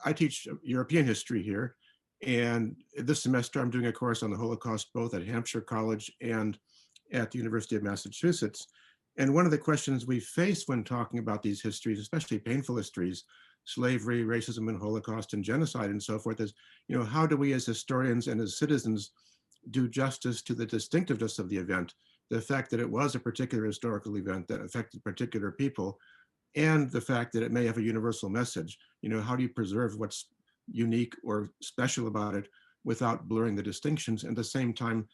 I teach European history here, and this semester I'm doing a course on the Holocaust both at Hampshire College and at the University of Massachusetts. And one of the questions we face when talking about these histories, especially painful histories, slavery, racism, and Holocaust and genocide and so forth, is, how do we as historians and as citizens do justice to the distinctiveness of the event, the fact that it was a particular historical event that affected particular people, and the fact that it may have a universal message. How do you preserve what's unique or special about it without blurring the distinctions, and at the same time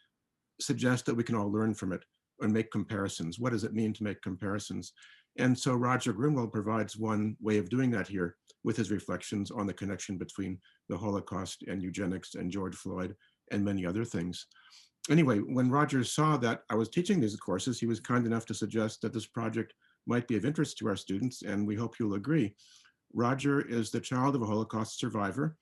suggest that we can all learn from it and make comparisons? What does it mean to make comparisons? And so Roger Grunwald provides one way of doing that here with his reflections on the connection between the Holocaust and eugenics and George Floyd and many other things. Anyway, when Roger saw that I was teaching these courses, he was kind enough to suggest that this project might be of interest to our students, and we hope you'll agree. Roger is the child of a Holocaust survivor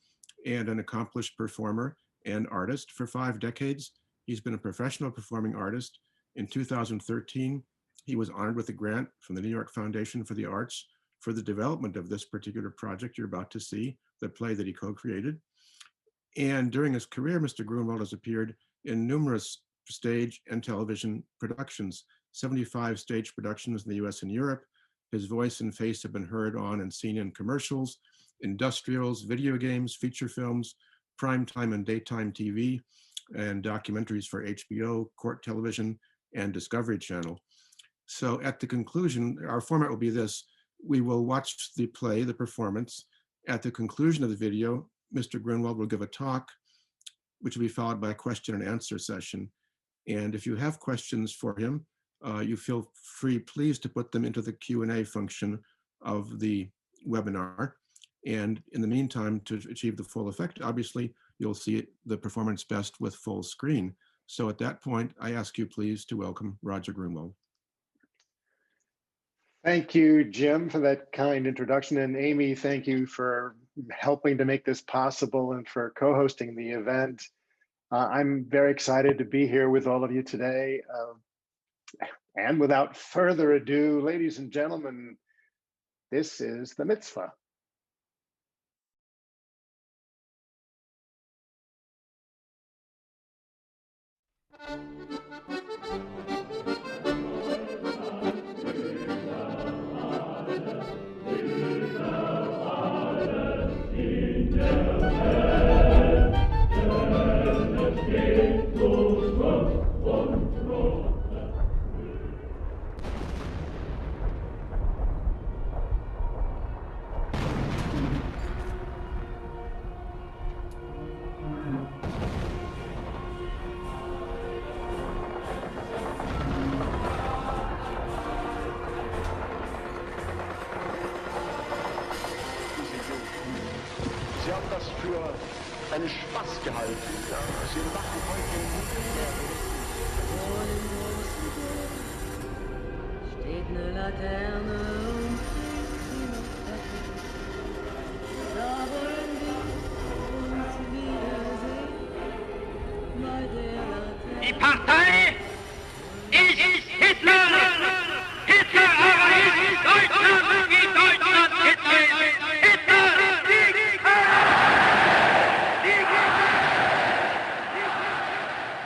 and an accomplished performer and artist. For 5 decades, he's been a professional performing artist. In 2013, he was honored with a grant from the New York Foundation for the Arts for the development of this particular project you're about to see, the play that he co-created. And during his career, Mr. Grunwald has appeared in numerous stage and television productions, 75 stage productions in the US and Europe. His voice and face have been heard on and seen in commercials, industrials, video games, feature films, primetime and daytime TV, and documentaries for HBO, court television, and Discovery Channel. So at the conclusion, our format will be this. We will watch the play, the performance. At the conclusion of the video, Mr. Grunwald will give a talk, which will be followed by a question and answer session. And if you have questions for him, you feel free, please, to put them into the Q&A function of the webinar. And in the meantime, to achieve the full effect, obviously, you'll see the performance best with full screen. So at that point, I ask you please to welcome Roger Grunwald. Thank you, Jim, for that kind introduction. And Amy, thank you for helping to make this possible and for co-hosting the event. I'm very excited to be here with all of you today. And without further ado, ladies and gentlemen, this is the Mitzvah. Sie haben das für einen Spaß gehalten. Ja? Sie machen heute steht eine Laterne und da wollen wir uns wiedersehen bei der Laterne. Die Partei ist Hitler! Hitler aber ist Deutschland, wie Deutschland Hitler ist!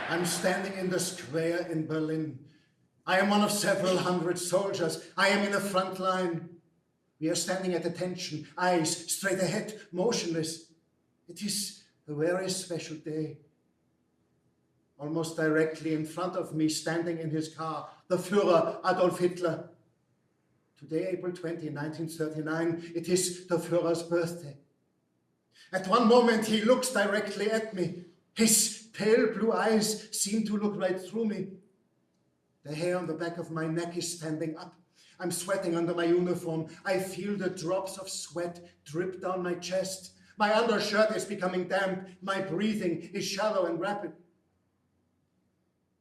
I'm standing in the square in Berlin. I am one of several hundred soldiers. I am in the front line. We are standing at attention, eyes straight ahead, motionless. It is a very special day. Almost directly in front of me, standing in his car, the Führer, Adolf Hitler. Today, April 20, 1939, it is the Führer's birthday. At one moment, he looks directly at me. His pale blue eyes seem to look right through me. The hair on the back of my neck is standing up. I'm sweating under my uniform. I feel the drops of sweat drip down my chest. My undershirt is becoming damp. My breathing is shallow and rapid.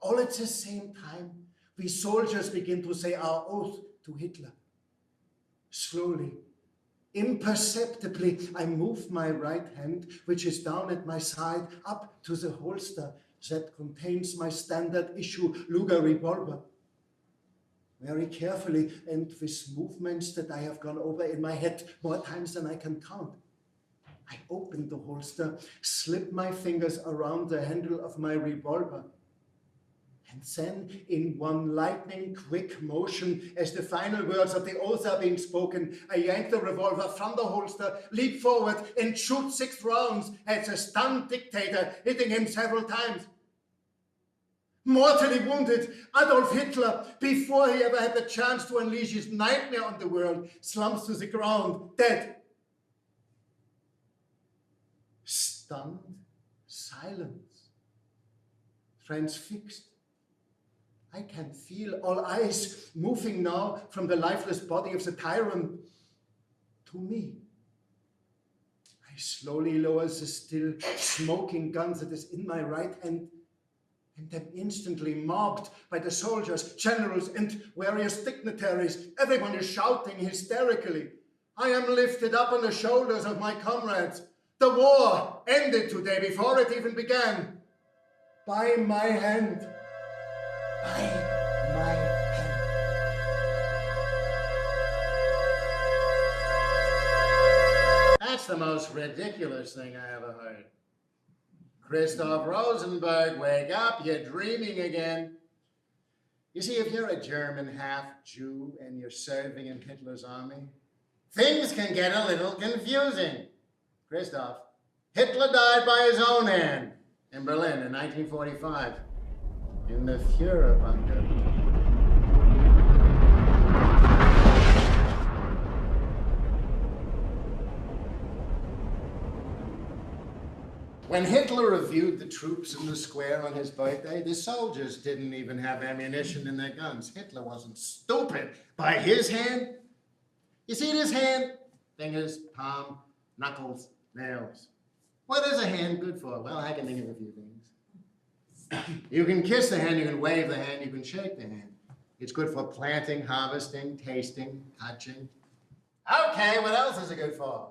All at the same time, we soldiers begin to say our oath to Hitler. Slowly, imperceptibly, I move my right hand, which is down at my side, up to the holster that contains my standard issue Luger revolver. Very carefully and with movements that I have gone over in my head more times than I can count. I opened the holster, slipped my fingers around the handle of my revolver. And then, in one lightning quick motion, as the final words of the oath are being spoken, I yank the revolver from the holster, leap forward, and shoot 6 rounds at the stunned dictator, hitting him several times. Mortally wounded, Adolf Hitler, before he ever had the chance to unleash his nightmare on the world, slumps to the ground, dead. Stunned silence, transfixed. I can feel all eyes moving now from the lifeless body of the tyrant to me. I slowly lower the still smoking gun that is in my right hand, and am instantly mobbed by the soldiers, generals, and various dignitaries. Everyone is shouting hysterically. I am lifted up on the shoulders of my comrades. The war ended today before it even began. By my hand. By my hand. That's the most ridiculous thing I ever heard. Christoph Rosenberg, wake up, you're dreaming again. You see, if you're a German half-Jew and you're serving in Hitler's army, things can get a little confusing. Christoph, Hitler died by his own hand in Berlin in 1945, in the Führerbunker. When Hitler reviewed the troops in the square on his birthday, the soldiers didn't even have ammunition in their guns. Hitler wasn't stupid. By his hand, you see this hand? Fingers, palm, knuckles, nails. What is a hand good for? Well, I can think of a few things. You can kiss the hand, you can wave the hand, you can shake the hand. It's good for planting, harvesting, tasting, touching. Okay, what else is it good for?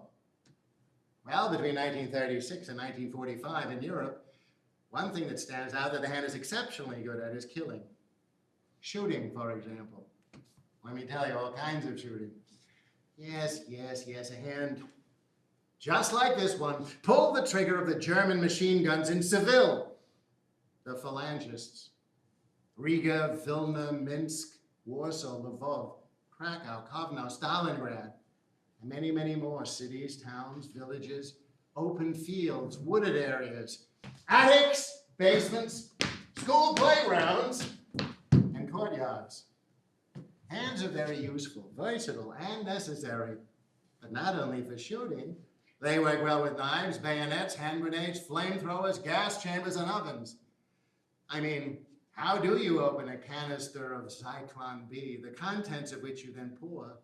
Well, between 1936 and 1945 in Europe, one thing that stands out that the hand is exceptionally good at is killing. Shooting, for example. Let me tell you, all kinds of shooting. Yes, a hand just like this one pulled the trigger of the German machine guns in Seville. The phalangists. Riga, Vilna, Minsk, Warsaw, Lvov, Krakow, Kovno, Stalingrad. And many, many more cities, towns, villages, open fields, wooded areas, attics, basements, school playgrounds, and courtyards. Hands are very useful, versatile, and necessary, but not only for shooting. They work well with knives, bayonets, hand grenades, flamethrowers, gas chambers, and ovens. I mean, how do you open a canister of Zyklon B, the contents of which you then pour,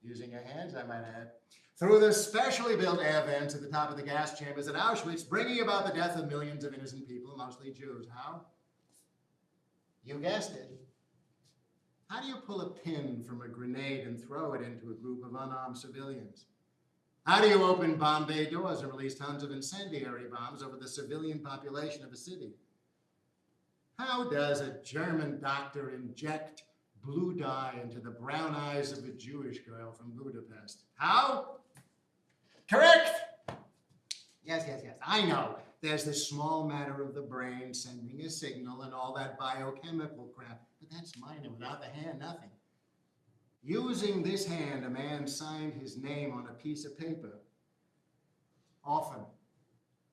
using your hands, I might add, through the specially built air vents at the top of the gas chambers at Auschwitz, bringing about the death of millions of innocent people, mostly Jews. How? You guessed it. How do you pull a pin from a grenade and throw it into a group of unarmed civilians? How do you open bomb bay doors and release tons of incendiary bombs over the civilian population of a city? How does a German doctor inject blue dye into the brown eyes of a Jewish girl from Budapest? How? Correct! Yes, I know. There's this small matter of the brain sending a signal and all that biochemical crap, but that's minor. Without the hand, nothing. Using this hand, a man signed his name on a piece of paper. Often.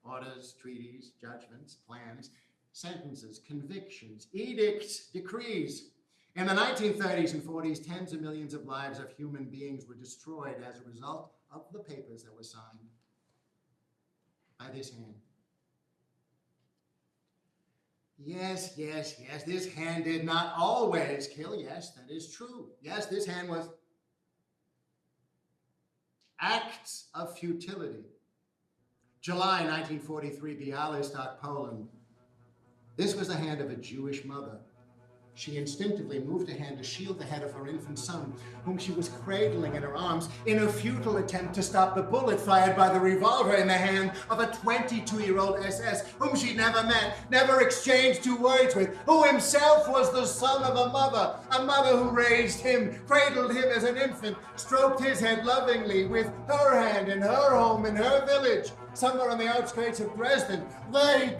Orders, treaties, judgments, plans, sentences, convictions, edicts, decrees. In the 1930s and 40s, tens of millions of lives of human beings were destroyed as a result of the papers that were signed by this hand. Yes, this hand did not always kill. Yes, that is true. Yes, this hand was acts of futility. July 1943, Bialystok, Poland. This was the hand of a Jewish mother. She instinctively moved a hand to shield the head of her infant son, whom she was cradling in her arms in a futile attempt to stop the bullet fired by the revolver in the hand of a 22-year-old SS, whom she never met, never exchanged 2 words with, who himself was the son of a mother who raised him, cradled him as an infant, stroked his head lovingly with her hand in her home, in her village, somewhere on the outskirts of Dresden. Wait!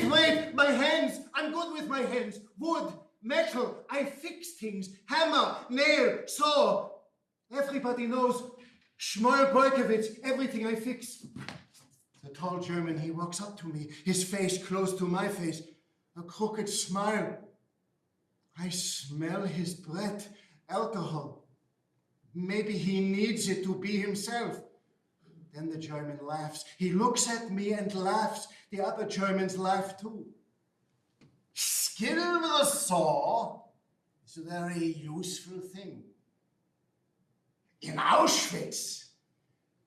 Wait, my hands! I'm good with my hands. Wood, metal, I fix things. Hammer, nail, saw. Everybody knows Shmuel Berkowitz, everything I fix. The tall German, he walks up to me, his face close to my face, a crooked smile. I smell his breath, alcohol. Maybe he needs it to be himself. Then the German laughs. He looks at me and laughs. The other Germans laugh too. Skill with a saw is a very useful thing. In Auschwitz,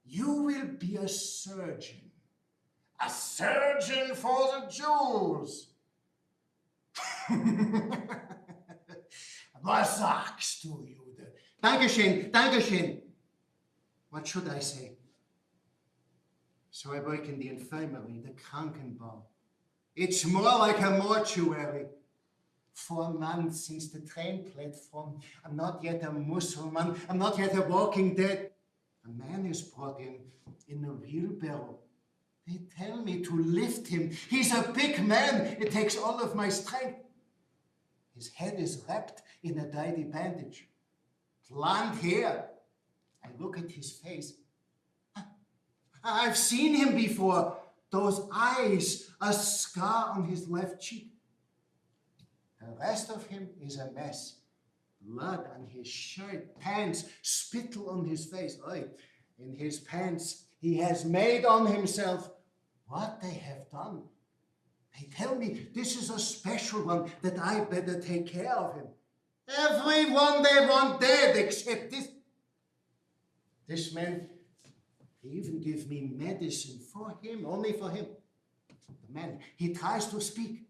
you will be a surgeon. A surgeon for the Jews. Was sagst du, Jude? Dankeschön, Dankeschön. What should I say? So I work in the infirmary, the Krankenbau. It's more like a mortuary. 4 months since the train platform. I'm not yet a Muslim. I'm not yet a walking dead. A man is brought in a wheelbarrow. They tell me to lift him. He's a big man. It takes all of my strength. His head is wrapped in a dyed bandage. Blonde hair. I look at his face. I've seen him before. Those eyes, a scar on his left cheek. The rest of him is a mess. Blood on his shirt, pants, spittle on his face. Oy, in his pants, he has made on himself what they have done. They tell me this is a special one, that I better take care of him. Everyone they want dead except this. This man, he even give me medicine for him, only for him. The man, he tries to speak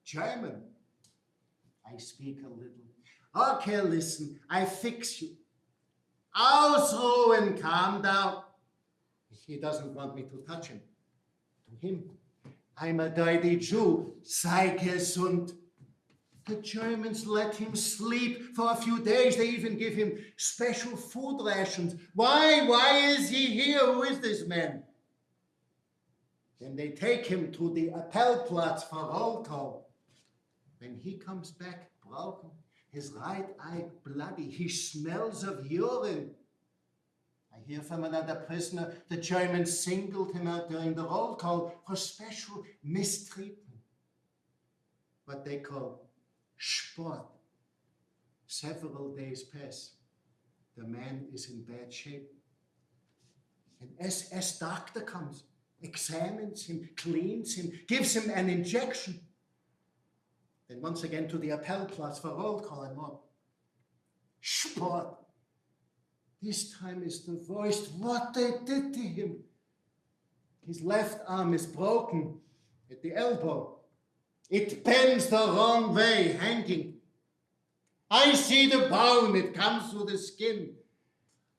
German. I speak a little. Okay, listen, I fix you. Ausruhen, calm down. He doesn't want me to touch him. To him, I'm a dirty Jew. Sei gesund. The Germans let him sleep for a few days. They even give him special food rations. Why is he here? Who is this man? Then they take him to the Appellplatz for roll call. When he comes back broken, his right eye bloody, he smells of urine. I hear from another prisoner, the Germans singled him out during the roll call for special mistreatment. What they call Sport. Several days pass. The man is in bad shape. An SS doctor comes, examines him, cleans him, gives him an injection. Then once again to the Appellplatz for roll call and more. Sport. This time is the voice what they did to him. His left arm is broken at the elbow. It bends the wrong way, hanging. I see the bone, it comes through the skin.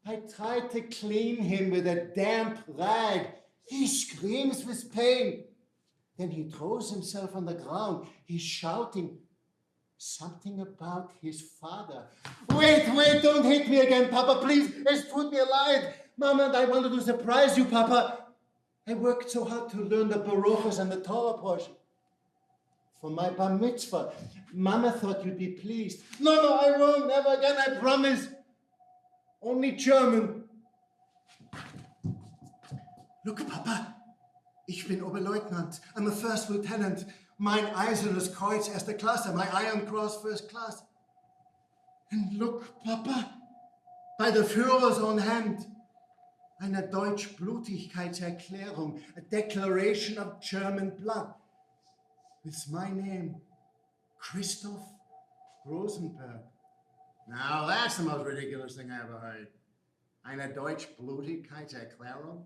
I try to clean him with a damp rag. He screams with pain. Then he throws himself on the ground. He's shouting something about his father. Wait, don't hit me again, Papa, please. Es tut mir leid. Mama and I wanted to surprise you, Papa. I worked so hard to learn the Baruchas and the Torah portion. For my bar mitzvah. Mama thought you'd be pleased. No, I won't. Never again, I promise. Only German. Look, Papa. Ich bin Oberleutnant. I'm a first lieutenant. Mein Eisernes Kreuz, erste Klasse. My Iron Cross, first class. And look, Papa, by the Führer's own hand, eine Deutsch-Blutigkeitserklärung, a declaration of German blood, with my name, Christoph Rosenberg. Now, that's the most ridiculous thing I ever heard. Eine Deutsch-Blutigkeitserklärung?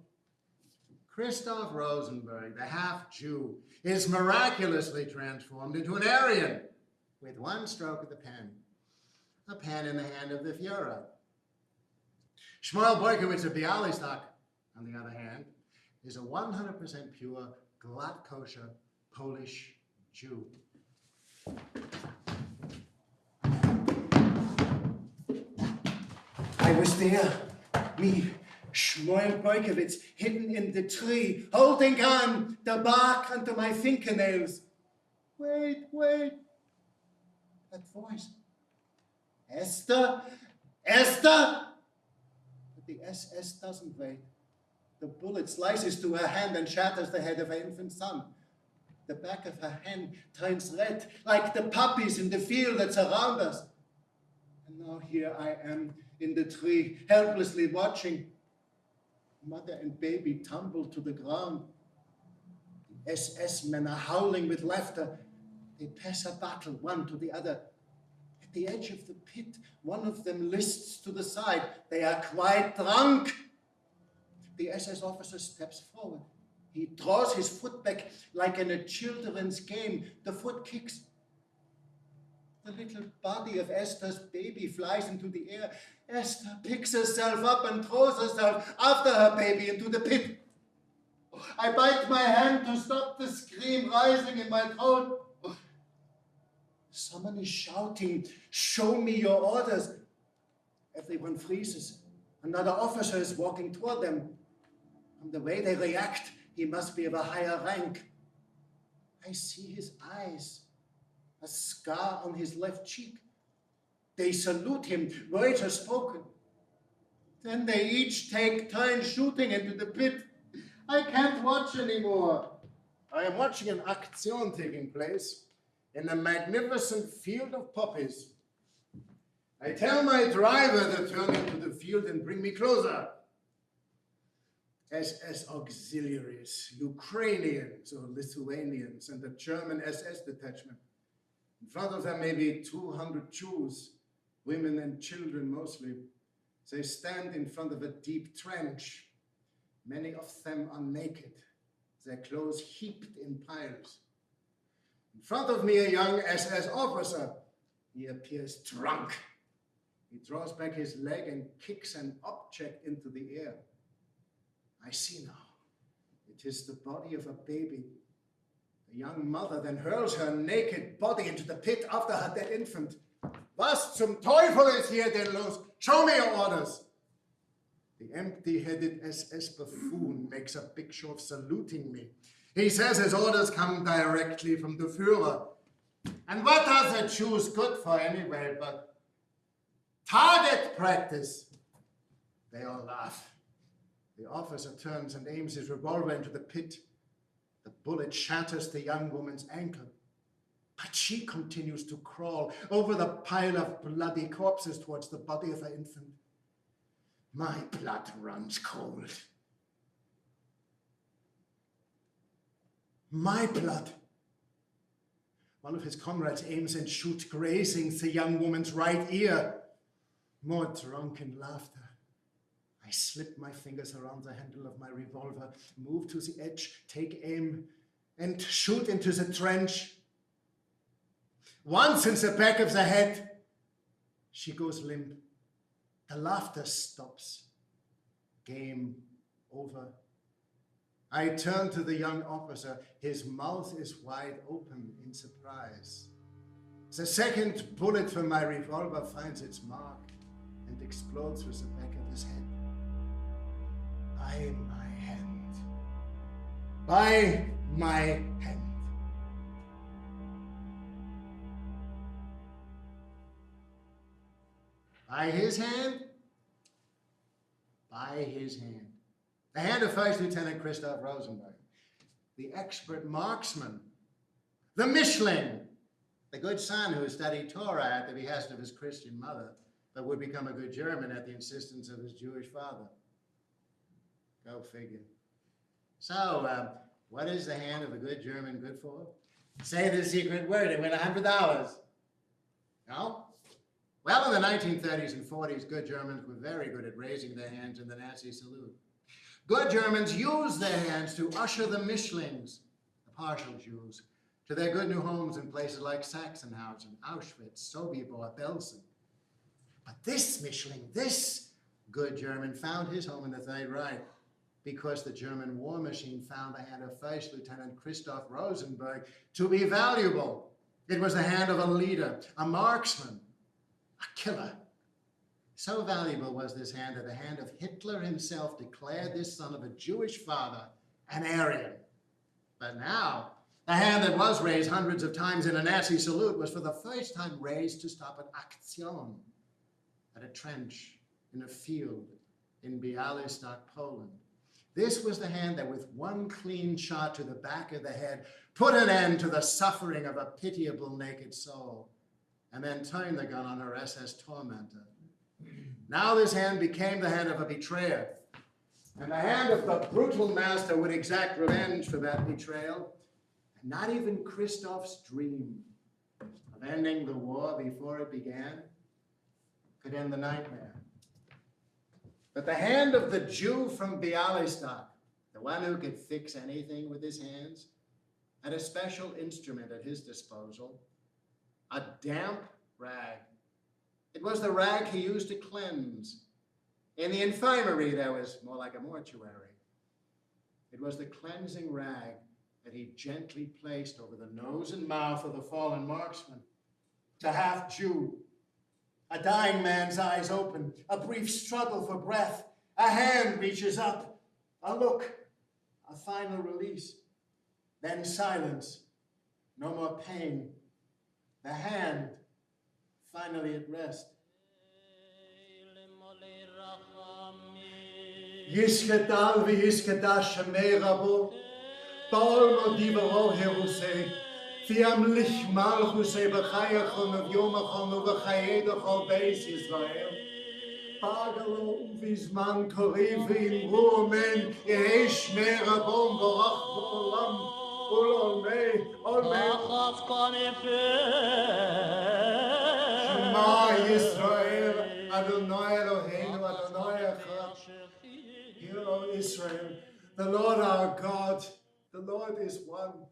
Christoph Rosenberg, the half-Jew, is miraculously transformed into an Aryan with one stroke of the pen. A pen in the hand of the Führer. Shmuel Boykowitz of Bialystok, on the other hand, is a 100% pure, glatt kosher Polish Jew. I was there, me, Shmuel Boykowitz, hidden in the tree, holding on the bark under my fingernails. Wait. That voice. Esther? But the SS doesn't wait. The bullet slices through her hand and shatters the head of her infant son. The back of her hand turns red, like the poppies in the field that surround us. And now here I am in the tree, helplessly watching. Mother and baby tumble to the ground. The SS men are howling with laughter. They pass a bottle, one to the other. At the edge of the pit, one of them lists to the side. They are quite drunk. The SS officer steps forward. He draws his foot back like in a children's game. The foot kicks. The little body of Esther's baby flies into the air. Esther picks herself up and throws herself after her baby into the pit. I bite my hand to stop the scream rising in my throat. Someone is shouting, "Show me your orders." Everyone freezes. Another officer is walking toward them. From the way they react, he must be of a higher rank. I see his eyes, a scar on his left cheek. They salute him, words are spoken. Then they each take turns shooting into the pit. I can't watch anymore. I am watching an action taking place in a magnificent field of poppies. I tell my driver to turn into the field and bring me closer. SS auxiliaries, Ukrainians or Lithuanians, and the German SS detachment. In front of them maybe 200 Jews, women and children mostly. They stand in front of a deep trench. Many of them are naked, their clothes heaped in piles. In front of me, a young SS officer. He appears drunk. He draws back his leg and kicks an object into the air. I see now. It is the body of a baby. The young mother then hurls her naked body into the pit after her dead infant. Was zum Teufel ist hier denn los? Show me your orders. The empty-headed SS buffoon makes a big show of saluting me. He says his orders come directly from the Führer. And what are the Jews good for anyway but target practice? They all laugh. The officer turns and aims his revolver into the pit. The bullet shatters the young woman's ankle. But she continues to crawl over the pile of bloody corpses towards the body of her infant. My blood runs cold. My blood. One of his comrades aims and shoots, grazing the young woman's right ear. More drunken laughter. I slip my fingers around the handle of my revolver, move to the edge, take aim, and shoot into the trench. Once in the back of the head, she goes limp. The laughter stops. Game over. I turn to the young officer. His mouth is wide open in surprise. The second bullet from my revolver finds its mark and explodes through the back of his head. By my hand. By my hand. By his hand? By his hand. The hand of First Lieutenant Christoph Rosenberg. the expert marksman, the Mishling, the good son who studied Torah at the behest of his Christian mother, but would become a good German at the insistence of his Jewish father. Go figure. So, what is the hand of a good German good for? Say the secret word and win $100. No? Well, in the 1930s and 40s, good Germans were very good at raising their hands in the Nazi salute. Good Germans used their hands to usher the Mishlings, the partial Jews, to their good new homes in places like Sachsenhausen, Auschwitz, Sobibor, Belsen. But this Mishling, this good German, found his home in the Third Reich because the German war machine found the hand of First Lieutenant Christoph Rosenberg to be valuable. It was the hand of a leader, a marksman, a killer. So valuable was this hand that the hand of Hitler himself declared this son of a Jewish father an Aryan. But now, the hand that was raised hundreds of times in a Nazi salute was for the first time raised to stop an Aktion, at a trench, in a field, in Bialystok, Poland. This was the hand that with one clean shot to the back of the head put an end to the suffering of a pitiable naked soul, and then turned the gun on her SS tormentor. Now this hand became the hand of a betrayer, and the hand of the brutal master would exact revenge for that betrayal. And not even Christoph's dream of ending the war before it began could end the nightmare. But the hand of the Jew from Bialystok, the one who could fix anything with his hands, had a special instrument at his disposal, a damp rag. It was the rag he used to cleanse. In the infirmary, there was more like a mortuary. It was the cleansing rag that he gently placed over the nose and mouth of the fallen marksman. The half-Jew, a dying man's eyes open, a brief struggle for breath, a hand reaches up, a look, a final release, then silence, no more pain, the hand finally at rest. Yishkedal v'yishkedash shemei rabo, ba'ol modivaro herusei, Fiam lich malchusei b'chayachon of yomachon uv'chayedachon beis Yisrael. Pagalo uvizman koriv v'imru amen, Yehei shmei rabon v'rach b'olam, ulolmei, olmei. Shema Yisrael, Adonai Eloheinu, Adonai Echad. Hear, O Israel, the Lord our God, the Lord is one.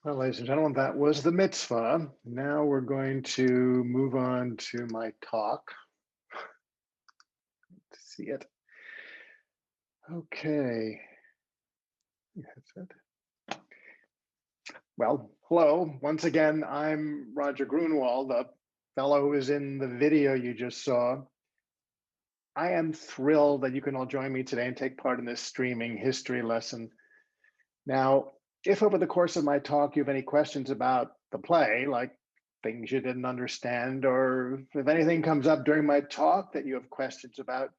Well, ladies and gentlemen, that was the mitzvah. Now we're going to move on to my talk. Let's see it. Okay. That's it. Well, hello. Once again, I'm Roger Grunwald, the fellow who is in the video you just saw. I am thrilled that you can all join me today and take part in this streaming history lesson. Now, if over the course of my talk you have any questions about the play, like things you didn't understand, or if anything comes up during my talk that you have questions about,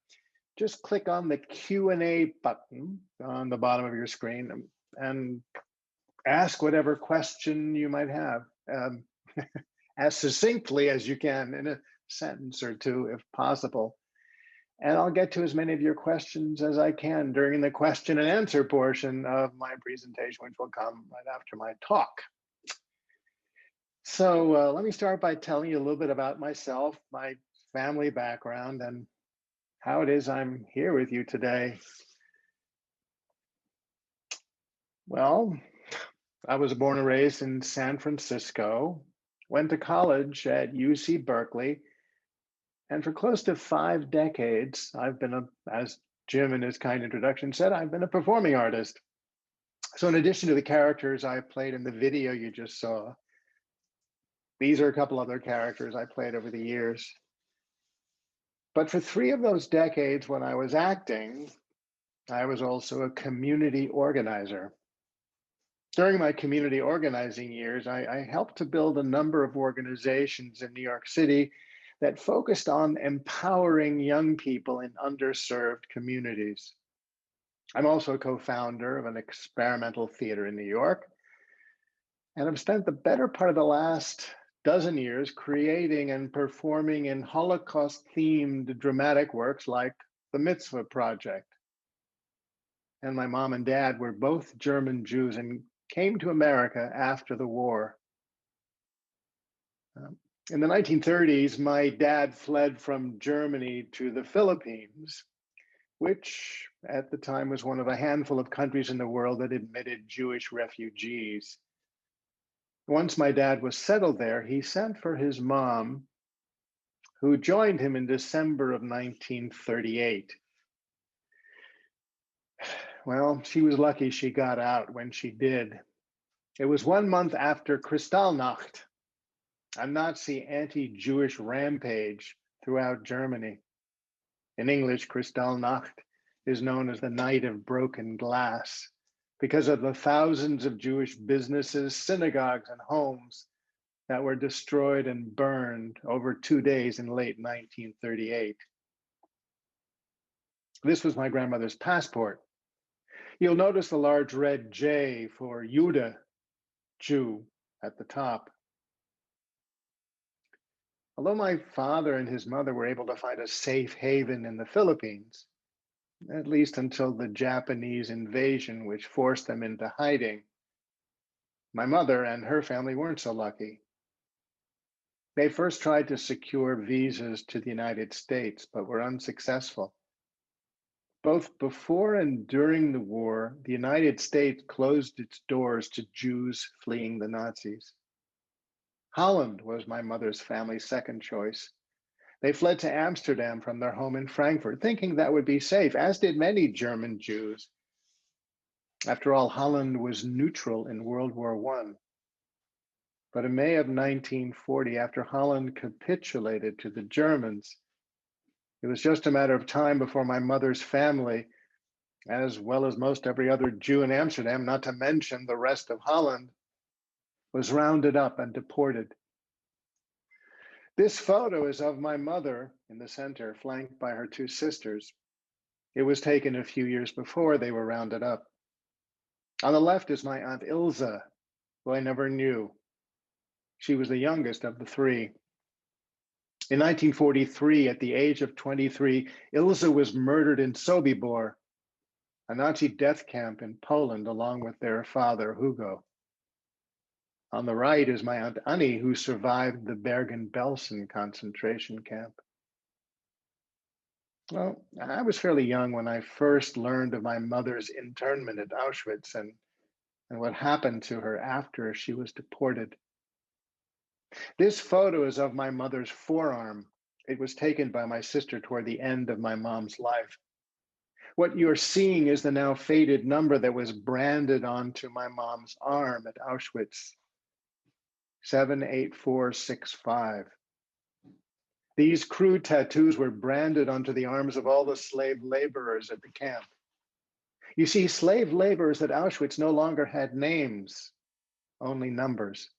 just click on the Q&A button on the bottom of your screen and ask whatever question you might have, as succinctly as you can in a sentence or two, if possible. And I'll get to as many of your questions as I can during the question and answer portion of my presentation, which will come right after my talk. So let me start by telling you a little bit about myself, my family background, and how it is I'm here with you today. Well, I was born and raised in San Francisco, went to college at UC Berkeley, and for close to 5 decades, I've been, as Jim in his kind introduction said, I've been a performing artist. So in addition to the characters I played in the video you just saw, these are a couple other characters I played over the years. But for 3 of those decades when I was acting, I was also a community organizer. During my community organizing years, I helped to build a number of organizations in New York City that focused on empowering young people in underserved communities. I'm also a co-founder of an experimental theater in New York, and I've spent the better part of the last dozen years creating and performing in Holocaust-themed dramatic works like the Mitzvah Project. And my mom and dad were both German Jews and came to America after the war. In the 1930s, my dad fled from Germany to the Philippines, which at the time was one of a handful of countries in the world that admitted Jewish refugees. Once my dad was settled there, he sent for his mom, who joined him in December of 1938. Well, she was lucky she got out when she did. It was 1 month after Kristallnacht, a Nazi anti-Jewish rampage throughout Germany. In English, Kristallnacht is known as the Night of Broken Glass because of the thousands of Jewish businesses, synagogues, and homes that were destroyed and burned over 2 days in late 1938. This was my grandmother's passport. You'll notice the large red J for Jude, Jew, at the top. Although my father and his mother were able to find a safe haven in the Philippines, at least until the Japanese invasion, which forced them into hiding, my mother and her family weren't so lucky. They first tried to secure visas to the United States, but were unsuccessful. Both before and during the war, the United States closed its doors to Jews fleeing the Nazis. Holland was my mother's family's second choice. They fled to Amsterdam from their home in Frankfurt, thinking that would be safe, as did many German Jews. After all, Holland was neutral in World War I. But in May of 1940, after Holland capitulated to the Germans, it was just a matter of time before my mother's family, as well as most every other Jew in Amsterdam, not to mention the rest of Holland, was rounded up and deported. This photo is of my mother in the center, flanked by her two sisters. It was taken a few years before they were rounded up. On the left is my Aunt Ilse, who I never knew. She was the youngest of the three. In 1943, at the age of 23, Ilse was murdered in Sobibor, a Nazi death camp in Poland, along with their father, Hugo. On the right is my Aunt Annie, who survived the Bergen-Belsen concentration camp. Well, I was fairly young when I first learned of my mother's internment at Auschwitz and what happened to her after she was deported. This photo is of my mother's forearm. It was taken by my sister toward the end of my mom's life. What you're seeing is the now faded number that was branded onto my mom's arm at Auschwitz, 78465. These crude tattoos were branded onto the arms of all the slave laborers at the camp. You see, slave laborers at Auschwitz no longer had names, only numbers.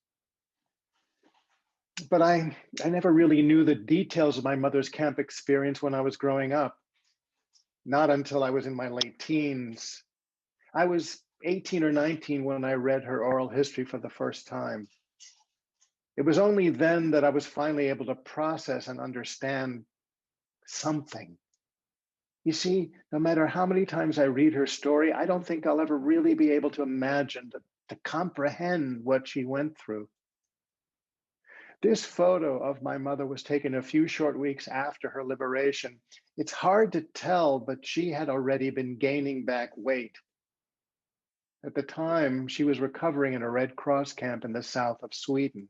But I never really knew the details of my mother's camp experience when I was growing up. Not until I was in my late teens. I was 18 or 19 when I read her oral history for the first time. It was only then that I was finally able to process and understand something. You see, no matter how many times I read her story, I don't think I'll ever really be able to imagine, to comprehend what she went through. This photo of my mother was taken a few short weeks after her liberation. It's hard to tell, but she had already been gaining back weight. At the time, she was recovering in a Red Cross camp in the south of Sweden.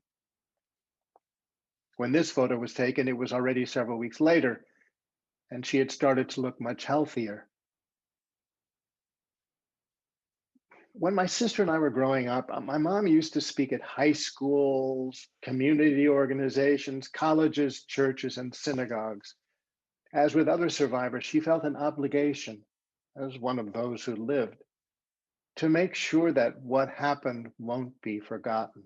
When this photo was taken, it was already several weeks later, and she had started to look much healthier. When my sister and I were growing up, my mom used to speak at high schools, community organizations, colleges, churches, and synagogues. As with other survivors, she felt an obligation as one of those who lived, to make sure that what happened won't be forgotten.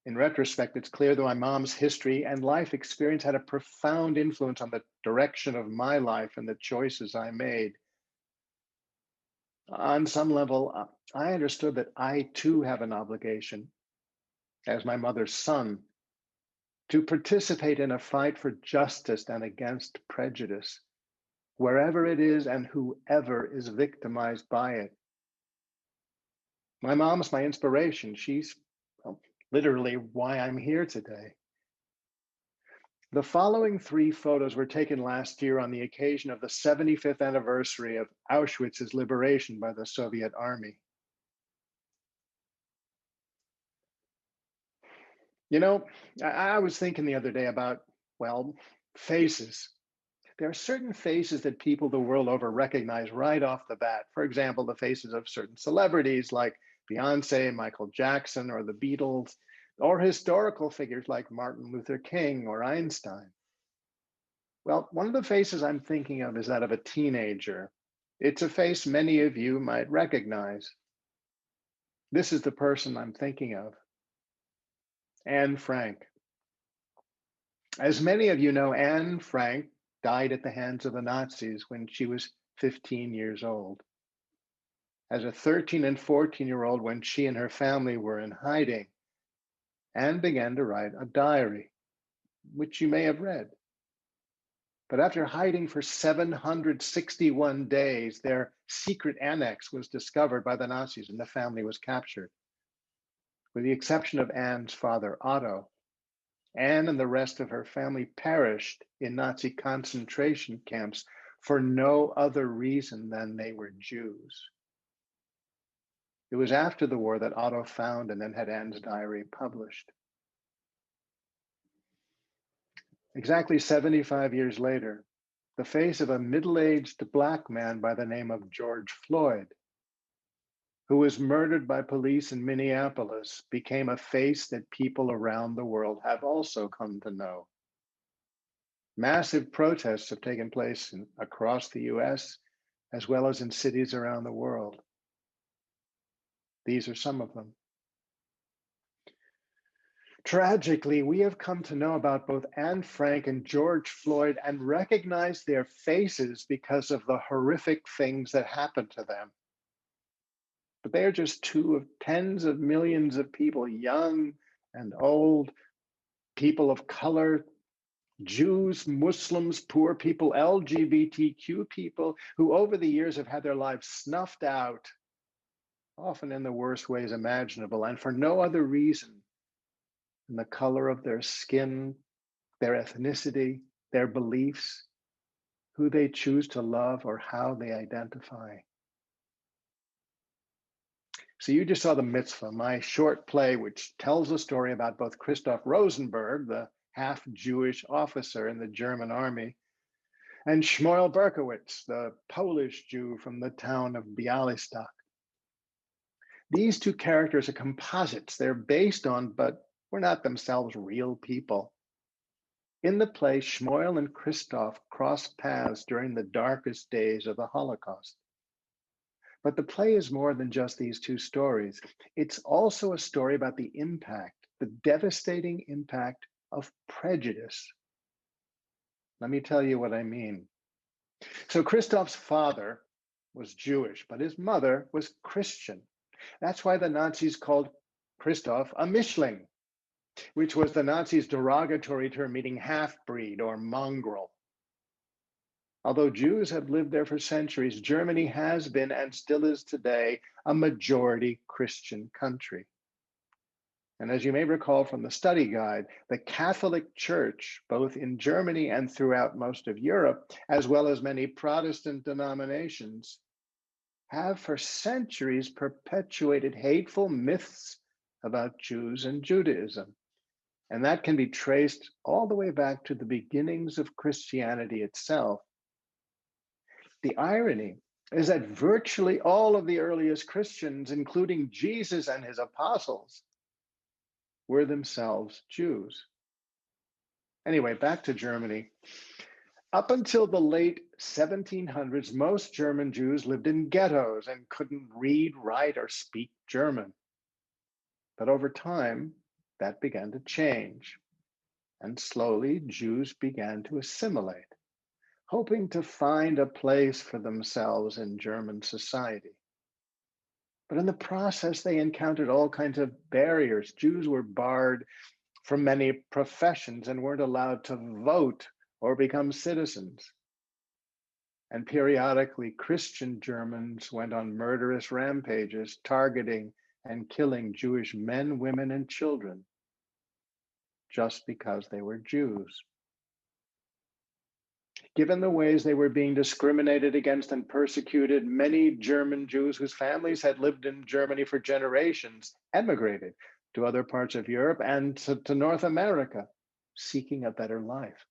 In retrospect, it's clear that my mom's history and life experience had a profound influence on the direction of my life and the choices I made. On some level, I understood that I too have an obligation, as my mother's son, to participate in a fight for justice and against prejudice, wherever it is and whoever is victimized by it. My mom's my inspiration. She's literally why I'm here today. The following 3 photos were taken last year on the occasion of the 75th anniversary of Auschwitz's liberation by the Soviet Army. You know, I was thinking the other day about, well, faces. There are certain faces that people the world over recognize right off the bat. For example, the faces of certain celebrities like Beyonce, Michael Jackson, or the Beatles, or historical figures like Martin Luther King or Einstein. Well, one of the faces I'm thinking of is that of a teenager. It's a face many of you might recognize. This is the person I'm thinking of, Anne Frank. As many of you know, Anne Frank died at the hands of the Nazis when she was 15 years old. As a 13 and 14-year-old, when she and her family were in hiding, Anne began to write a diary, which you may have read. But after hiding for 761 days, their secret annex was discovered by the Nazis and the family was captured. With the exception of Anne's father, Otto, Anne and the rest of her family perished in Nazi concentration camps for no other reason than they were Jews. It was after the war that Otto found and then had Anne's diary published. Exactly 75 years later, the face of a middle-aged Black man by the name of George Floyd, who was murdered by police in Minneapolis, became a face that people around the world have also come to know. Massive protests have taken place across the US, as well as in cities around the world. These are some of them. Tragically, we have come to know about both Anne Frank and George Floyd and recognize their faces because of the horrific things that happened to them. But they are just 2 of tens of millions of people, young and old, people of color, Jews, Muslims, poor people, LGBTQ people, who over the years have had their lives snuffed out, often in the worst ways imaginable, and for no other reason than the color of their skin, their ethnicity, their beliefs, who they choose to love, or how they identify. So you just saw the Mitzvah, my short play, which tells a story about both Christoph Rosenberg, the half-Jewish officer in the German army, and Shmuel Berkowitz, the Polish Jew from the town of Bialystok. These 2 characters are composites. They're based on, but were not themselves real people. In the play, Shmuel and Christoph cross paths during the darkest days of the Holocaust. But the play is more than just these 2 stories. It's also a story about the impact, the devastating impact of prejudice. Let me tell you what I mean. So Christoph's father was Jewish, but his mother was Christian. That's why the Nazis called Christoph a Mischling, which was the Nazis' derogatory term meaning half-breed or mongrel. Although Jews have lived there for centuries, Germany has been and still is today a majority Christian country. And as you may recall from the study guide, the Catholic Church, both in Germany and throughout most of Europe, as well as many Protestant denominations, have for centuries perpetuated hateful myths about Jews and Judaism. And that can be traced all the way back to the beginnings of Christianity itself. The irony is that virtually all of the earliest Christians, including Jesus and his apostles, were themselves Jews. Anyway, back to Germany. Up until the late 1700s, most German Jews lived in ghettos and couldn't read, write, or speak German. But over time, that began to change. And slowly, Jews began to assimilate, hoping to find a place for themselves in German society. But in the process, they encountered all kinds of barriers. Jews were barred from many professions and weren't allowed to vote or become citizens. And periodically, Christian Germans went on murderous rampages, targeting and killing Jewish men, women, and children just because they were Jews. Given the ways they were being discriminated against and persecuted, many German Jews whose families had lived in Germany for generations emigrated to other parts of Europe and to North America, seeking a better life.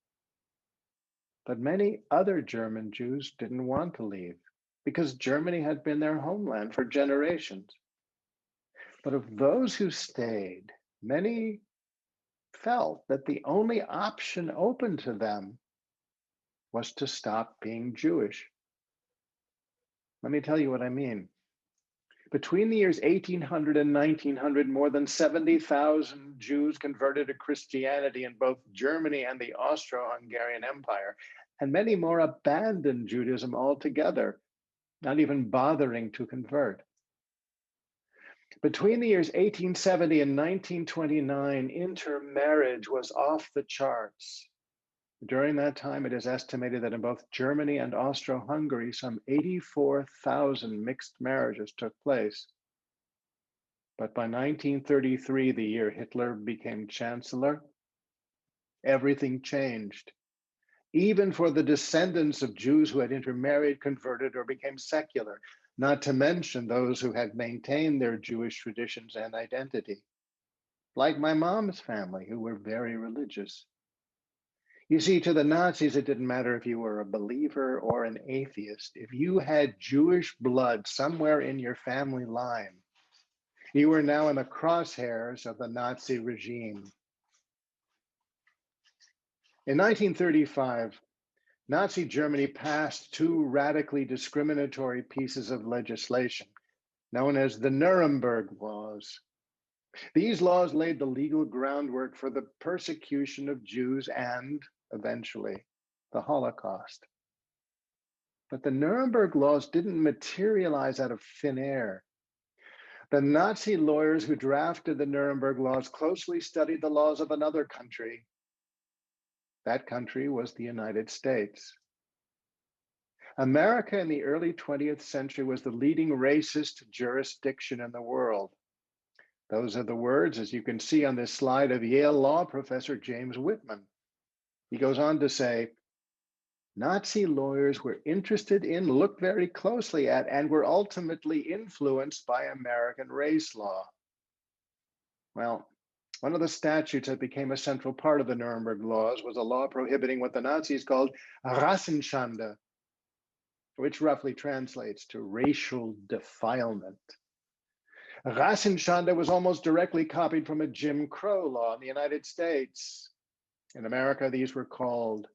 But many other German Jews didn't want to leave because Germany had been their homeland for generations. But of those who stayed, many felt that the only option open to them was to stop being Jewish. Let me tell you what I mean. Between the years 1800 and 1900, more than 70,000 Jews converted to Christianity in both Germany and the Austro-Hungarian Empire, and many more abandoned Judaism altogether, not even bothering to convert. Between the years 1870 and 1929, intermarriage was off the charts. During that time, it is estimated that in both Germany and Austro-Hungary, some 84,000 mixed marriages took place. But by 1933, the year Hitler became chancellor, everything changed. Even for the descendants of Jews who had intermarried, converted, or became secular, not to mention those who had maintained their Jewish traditions and identity, like my mom's family, who were very religious. You see, to the Nazis, it didn't matter if you were a believer or an atheist. If you had Jewish blood somewhere in your family line, you were now in the crosshairs of the Nazi regime. In 1935, Nazi Germany passed two radically discriminatory pieces of legislation known as the Nuremberg Laws. These laws laid the legal groundwork for the persecution of Jews and, eventually, the Holocaust. But the Nuremberg Laws didn't materialize out of thin air. The Nazi lawyers who drafted the Nuremberg Laws closely studied the laws of another country. That country was the United States. America in the early 20th century was the leading racist jurisdiction in the world. Those are the words, as you can see on this slide, of Yale law professor James Whitman. He goes on to say, Nazi lawyers were interested in, looked very closely at, and were ultimately influenced by American race law. Well, one of the statutes that became a central part of the Nuremberg Laws was a law prohibiting what the Nazis called Rassenschande, which roughly translates to racial defilement. Rassenschande was almost directly copied from a Jim Crow law in the United States. In America, these were called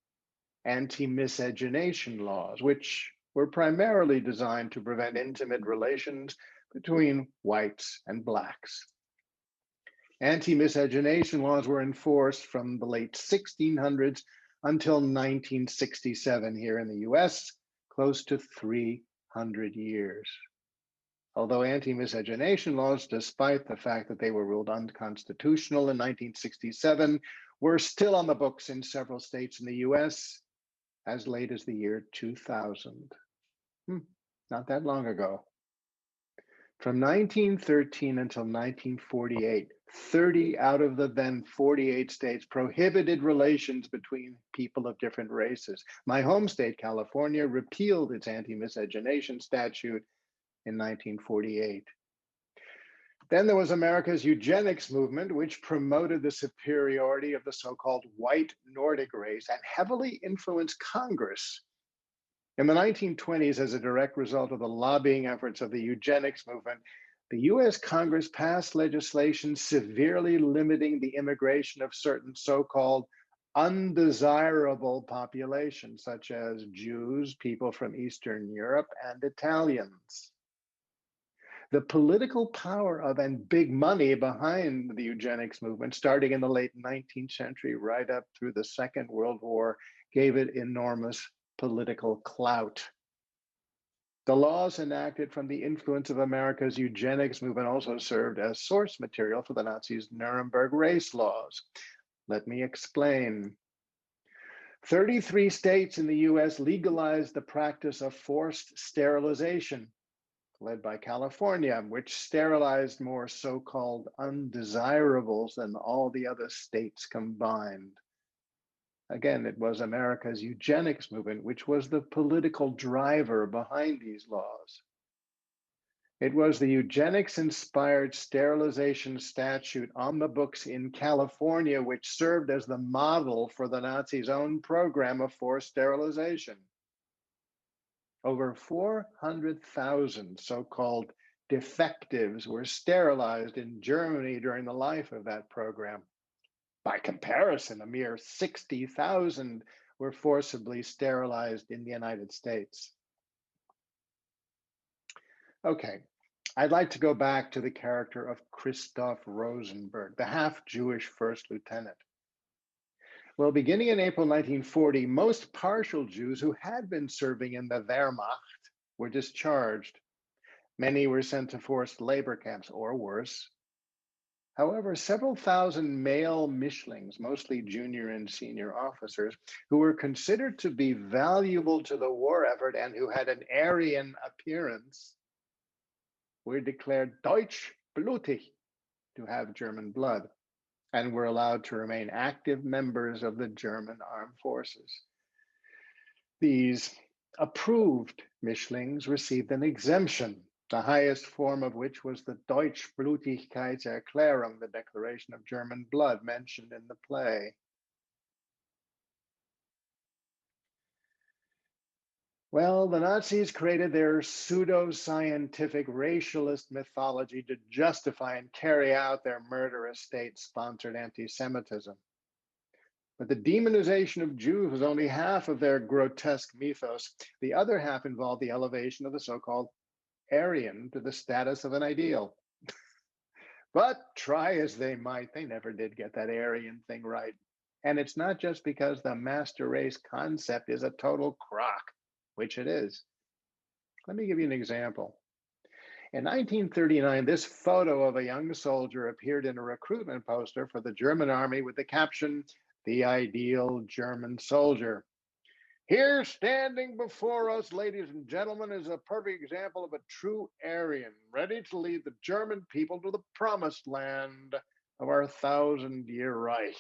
anti-miscegenation laws, which were primarily designed to prevent intimate relations between whites and blacks. Anti-miscegenation laws were enforced from the late 1600s until 1967 here in the US, close to 300 years. Although anti-miscegenation laws, despite the fact that they were ruled unconstitutional in 1967, were still on the books in several states in the US as late as the year 2000. Not that long ago. From 1913 until 1948, 30 out of the then 48 states prohibited relations between people of different races. My home state, California, repealed its anti-miscegenation statute in 1948. Then there was America's eugenics movement, which promoted the superiority of the so-called white Nordic race and heavily influenced Congress. In the 1920s, as a direct result of the lobbying efforts of the eugenics movement, the US Congress passed legislation severely limiting the immigration of certain so-called undesirable populations such as Jews, people from Eastern Europe, and Italians. The political power of and big money behind the eugenics movement, starting in the late 19th century right up through the Second World War, gave it enormous political clout. The laws enacted from the influence of America's eugenics movement also served as source material for the Nazis' Nuremberg race laws. Let me explain. 33 states in the US legalized the practice of forced sterilization, led by California, which sterilized more so-called undesirables than all the other states combined. Again, it was America's eugenics movement which was the political driver behind these laws. It was the eugenics-inspired sterilization statute on the books in California which served as the model for the Nazis' own program of forced sterilization. Over 400,000 so-called defectives were sterilized in Germany during the life of that program. By comparison, a mere 60,000 were forcibly sterilized in the United States. Okay, I'd like to go back to the character of Christoph Rosenberg, the half-Jewish first lieutenant. Well, beginning in April 1940, most partial Jews who had been serving in the Wehrmacht were discharged. Many were sent to forced labor camps, or worse. However, several thousand male Mischlings, mostly junior and senior officers, who were considered to be valuable to the war effort and who had an Aryan appearance, were declared Deutschblutig, to have German blood, and were allowed to remain active members of the German armed forces. These approved Mischlings received an exemption, the highest form of which was the Deutschblutigkeitserklärung, the declaration of German blood mentioned in the play. Well, the Nazis created their pseudo-scientific racialist mythology to justify and carry out their murderous state-sponsored anti-Semitism. But the demonization of Jews was only half of their grotesque mythos. The other half involved the elevation of the so-called Aryan to the status of an ideal. But try as they might, they never did get that Aryan thing right. And it's not just because the master race concept is a total crock, which it is. Let me give you an example. In 1939, this photo of a young soldier appeared in a recruitment poster for the German army with the caption, "The ideal German soldier." Here, standing before us, ladies and gentlemen, is a perfect example of a true Aryan, ready to lead the German people to the promised land of our 1,000-year Reich.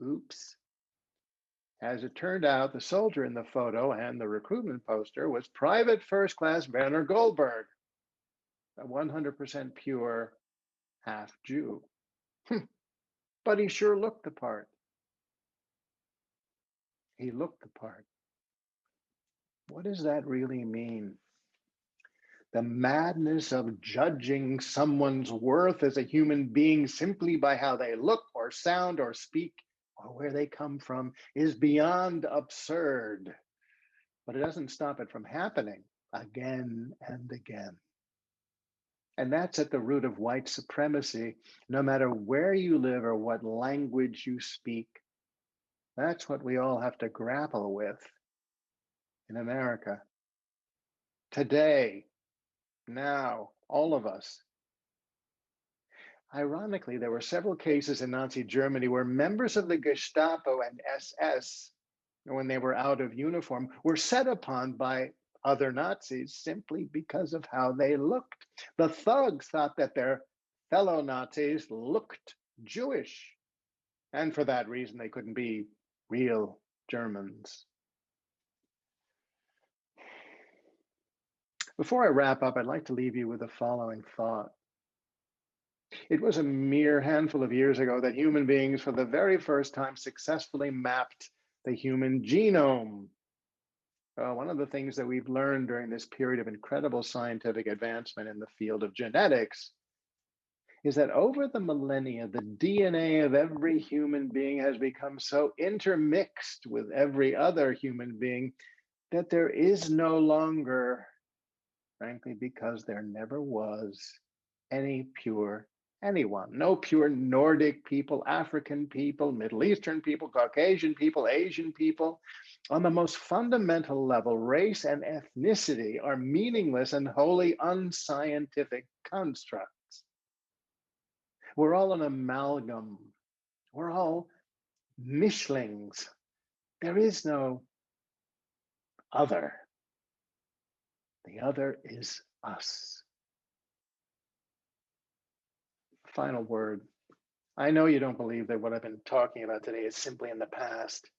Oops. As it turned out, the soldier in the photo and the recruitment poster was Private First Class Werner Goldberg, a 100% pure half-Jew. But he sure looked the part. He looked the part. What does that really mean? The madness of judging someone's worth as a human being simply by how they look or sound or speak or where they come from is beyond absurd. But it doesn't stop it from happening again and again. And that's at the root of white supremacy, no matter where you live or what language you speak. That's what we all have to grapple with in America. Today, now, all of us. Ironically, there were several cases in Nazi Germany where members of the Gestapo and SS, when they were out of uniform, were set upon by other Nazis simply because of how they looked. The thugs thought that their fellow Nazis looked Jewish, and for that reason, they couldn't be real Germans. Before I wrap up, I'd like to leave you with the following thought. It was a mere handful of years ago that human beings, for the very first time, successfully mapped the human genome. One of the things that we've learned during this period of incredible scientific advancement in the field of genetics is that over the millennia, the DNA of every human being has become so intermixed with every other human being that there is no longer, frankly, because there never was any pure anyone. No pure Nordic people, African people, Middle Eastern people, Caucasian people, Asian people. On the most fundamental level, race and ethnicity are meaningless and wholly unscientific constructs. We're all an amalgam. We're all mishlings. There is no other. The other is us. Final word. I know you don't believe that what I've been talking about today is simply in the past.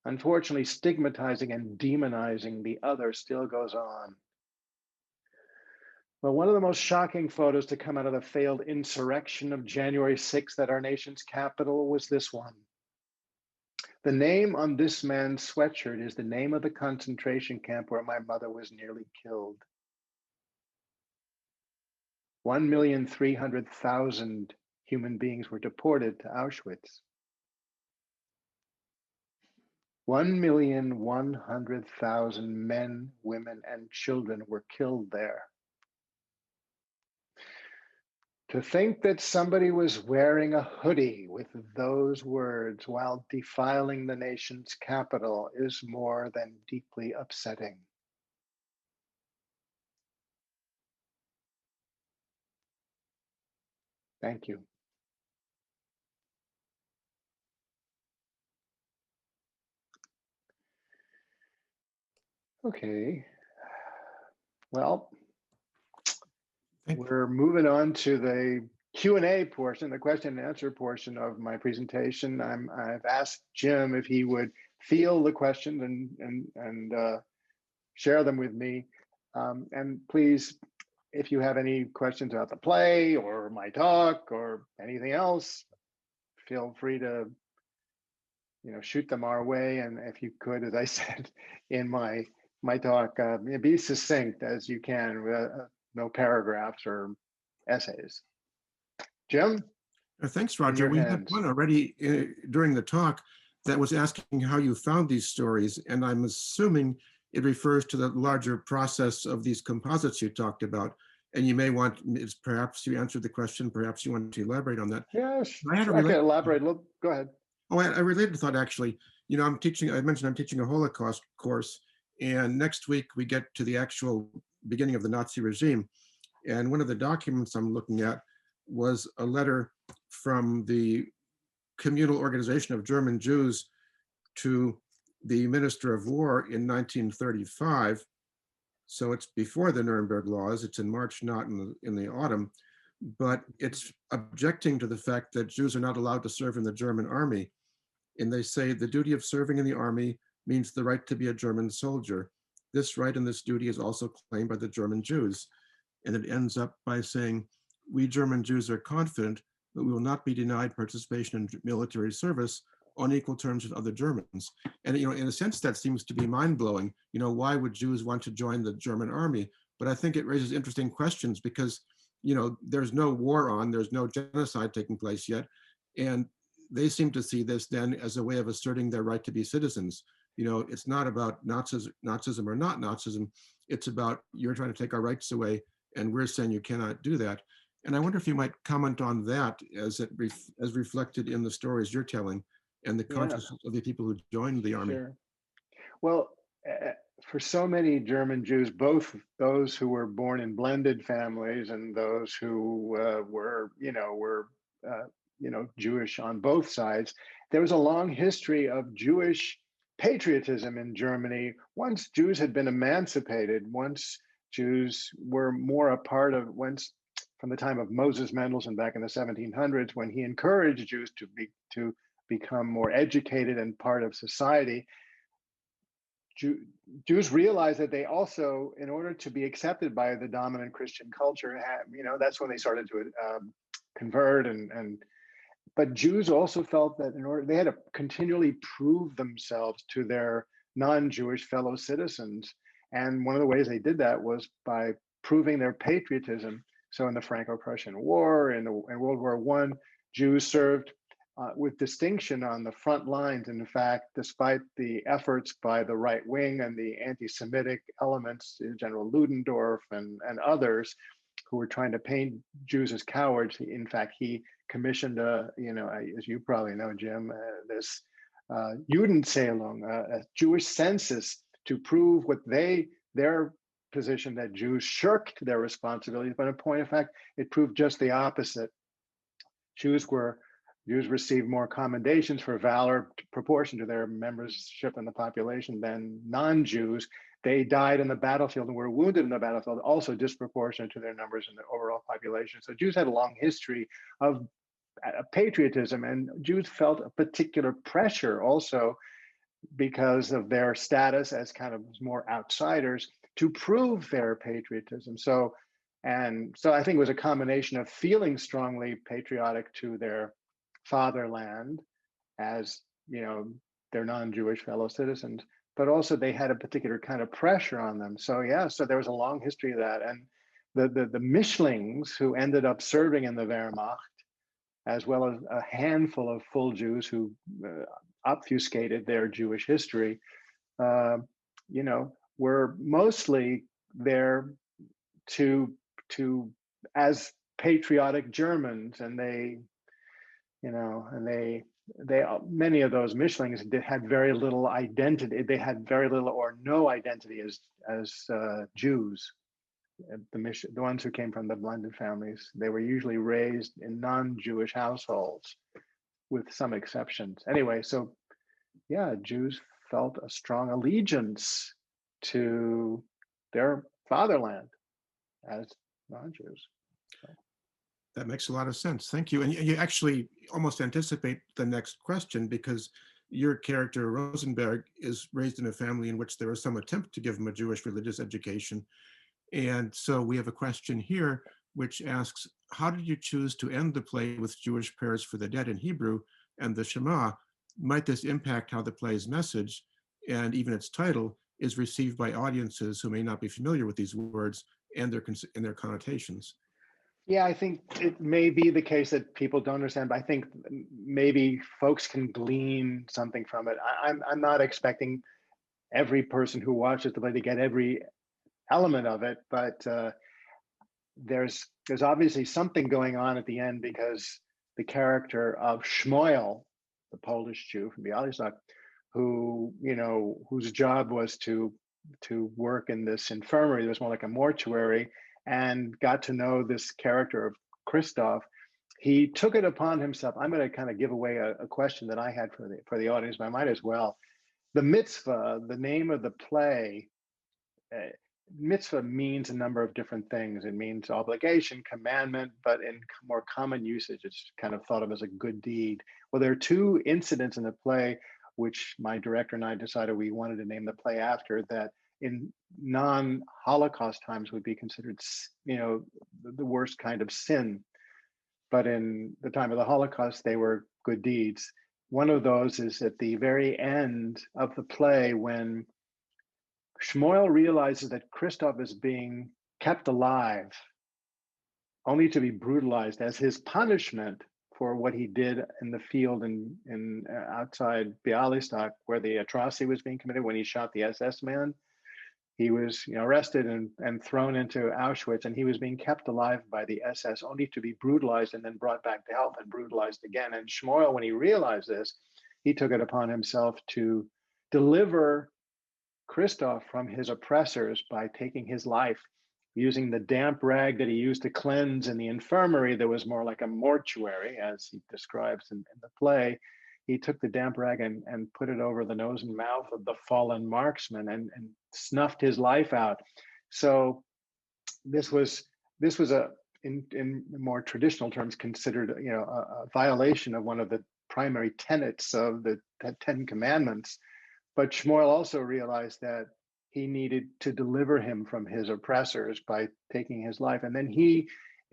Unfortunately, stigmatizing and demonizing the other still goes on. Well, one of the most shocking photos to come out of the failed insurrection of January 6th at our nation's capital was this one. The name on this man's sweatshirt is the name of the concentration camp where my mother was nearly killed. 1,300,000 human beings were deported to Auschwitz. 1,100,000 men, women, and children were killed there. To think that somebody was wearing a hoodie with those words while defiling the nation's capital is more than deeply upsetting. Thank you. Okay. Well, we're moving on to the Q&A portion, the question and answer portion of my presentation. I've asked Jim if he would field the questions and share them with me. And please, if you have any questions about the play or my talk or anything else, feel free to shoot them our way. And if you could, as I said in my talk, be succinct as you can, with no paragraphs or essays. Jim? Thanks, Roger. We had one already during the talk that was asking how you found these stories, and I'm assuming it refers to the larger process of these composites you talked about. And you may want, perhaps you answered the question, perhaps you want to elaborate on that. Yes, I can elaborate. Look, go ahead. Oh, I related thought actually. I mentioned I'm teaching a Holocaust course, and next week we get to the actual beginning of the Nazi regime. And one of the documents I'm looking at was a letter from the communal organization of German Jews to the Minister of War in 1935. So it's before the Nuremberg laws. It's in March, not in the autumn, but it's objecting to the fact that Jews are not allowed to serve in the German army. And they say the duty of serving in the army means the right to be a German soldier. This right and this duty is also claimed by the German Jews. And it ends up by saying, we German Jews are confident that we will not be denied participation in military service on equal terms with other Germans. And in a sense, that seems to be mind-blowing. Why would Jews want to join the German army? But I think it raises interesting questions because, there's no war on, there's no genocide taking place yet. And they seem to see this then as a way of asserting their right to be citizens. It's not about Nazism or not Nazism. It's about you're trying to take our rights away, and we're saying you cannot do that. And I wonder if you might comment on that as reflected in the stories you're telling and the consciousness of the people who joined the army. Sure. Well, for so many German Jews, both those who were born in blended families and those who were Jewish on both sides, there was a long history of Jewish patriotism in Germany. Once Jews had been emancipated, once Jews were more a part of, from the time of Moses Mendelssohn back in the 1700s, when he encouraged Jews to become more educated and part of society, Jews realized that they also, in order to be accepted by the dominant Christian culture, that's when they started to convert but Jews also felt that they had to continually prove themselves to their non-Jewish fellow citizens. And one of the ways they did that was by proving their patriotism So in the Franco-Prussian War, in World War I, Jews served with distinction on the front lines. And in fact, despite the efforts by the right wing and the anti-Semitic elements, General Ludendorff and others who were trying to paint Jews as cowards, in fact, he commissioned as you probably know, Jim, this Judenzählung, a Jewish census to prove what their position that Jews shirked their responsibilities, but in point of fact, it proved just the opposite. Jews received more commendations for valor proportion to their membership in the population than non-Jews. They died in the battlefield and were wounded in the battlefield, also disproportionate to their numbers in the overall population. So Jews had a long history of patriotism, and Jews felt a particular pressure also because of their status as kind of more outsiders to prove their patriotism. So I think it was a combination of feeling strongly patriotic to their fatherland as, their non-Jewish fellow citizens, but also they had a particular kind of pressure on them. So so there was a long history of that. And the Mischlings who ended up serving in the Wehrmacht, as well as a handful of full Jews who obfuscated their Jewish history, were mostly there to as patriotic Germans, and many of those Mischlings had very little identity. They had very little or no identity as Jews. The ones who came from the blended families, they were usually raised in non-Jewish households, with some exceptions. Anyway, so Jews felt a strong allegiance to their fatherland as non-Jews. That makes a lot of sense. Thank you. And you actually almost anticipate the next question, because your character, Rosenberg, is raised in a family in which there was some attempt to give him a Jewish religious education. And so we have a question here which asks, how did you choose to end the play with Jewish prayers for the dead in Hebrew and the Shema? Might this impact how the play's message and even its title is received by audiences who may not be familiar with these words and their connotations? Yeah, I think it may be the case that people don't understand, but I think maybe folks can glean something from it. I'm not expecting every person who watches the play to get every element of it, but there's obviously something going on at the end, because the character of Shmuel, the Polish Jew from Bialystok, whose job was to work in this infirmary, it was more like a mortuary, and got to know this character of Christoph, he took it upon himself. I'm going to kind of give away a question that I had for the audience, but I might as well. The Mitzvah, the name of the play, Mitzvah means a number of different things. It means obligation, commandment, but in more common usage, it's kind of thought of as a good deed. Well, there are two incidents in the play which my director and I decided we wanted to name the play after, that in non-Holocaust times would be considered, the worst kind of sin. But in the time of the Holocaust, they were good deeds. One of those is at the very end of the play, when Shmuel realizes that Christoph is being kept alive, only to be brutalized as his punishment for what he did in the field in outside Bialystok, where the atrocity was being committed when he shot the SS man. He was arrested and thrown into Auschwitz, and he was being kept alive by the SS, only to be brutalized and then brought back to health and brutalized again. And Shmuel, when he realized this, he took it upon himself to deliver Christoph from his oppressors by taking his life, using the damp rag that he used to cleanse in the infirmary that was more like a mortuary, as he describes in the play. He took the damp rag and put it over the nose and mouth of the fallen marksman and snuffed his life out. So this was in more traditional terms considered a violation of one of the primary tenets of the Ten Commandments. But Shmuel also realized that he needed to deliver him from his oppressors by taking his life. And then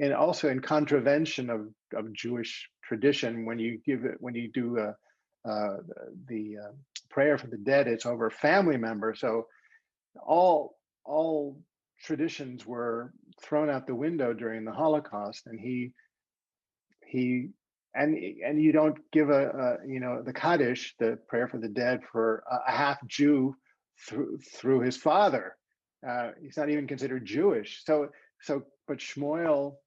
and also in contravention of Jewish tradition, when you do the prayer for the dead, it's over a family member. So all traditions were thrown out the window during the Holocaust, and he and you don't give the Kaddish, the prayer for the dead, for a half Jew through his father. He's not even considered Jewish. But Shmuel,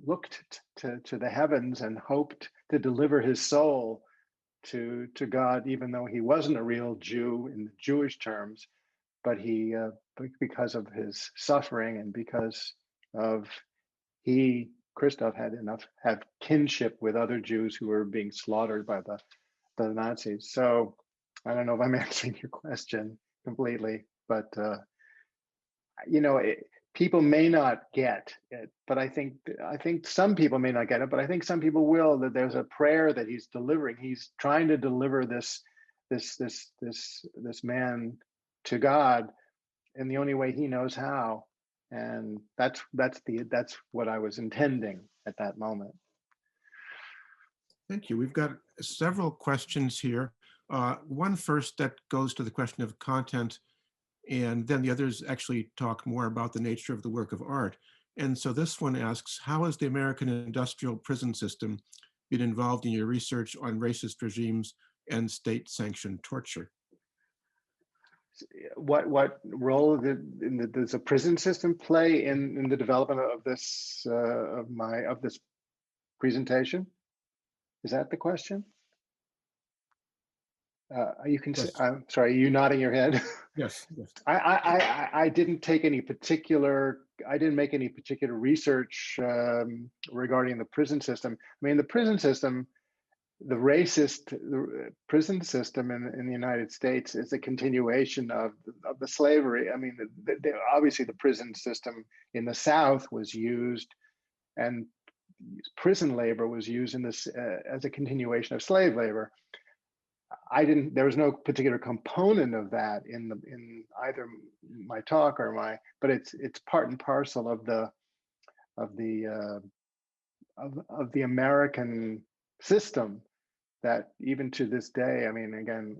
looked to the heavens and hoped to deliver his soul to God, even though he wasn't a real Jew in the Jewish terms. But because of his suffering and because of Christoph had kinship with other Jews who were being slaughtered by the Nazis. So I don't know if I'm answering your question completely, but people may not get it, but I think some people may not get it, but I think some people will. That there's a prayer that he's delivering. He's trying to deliver this man to God in the only way he knows how, and that's what I was intending at that moment. Thank you. We've got several questions here. One first that goes to the question of content, and then the others actually talk more about the nature of the work of art. And so this one asks, how has the American industrial prison system been involved in your research on racist regimes and state-sanctioned torture? What role does the prison system play in the development of this this presentation? Is that the question? You can. Yes. I'm sorry. Are you nodding your head? Yes. Yes. I didn't take any particular. I didn't make any particular research regarding the prison system. I mean, the prison system, the prison system in the United States is a continuation of the slavery. I mean, obviously the prison system in the South was used, and prison labor was used in this as a continuation of slave labor. There was no particular component of that in either my talk or but it's part and parcel of the American system that even to this day, I mean, again,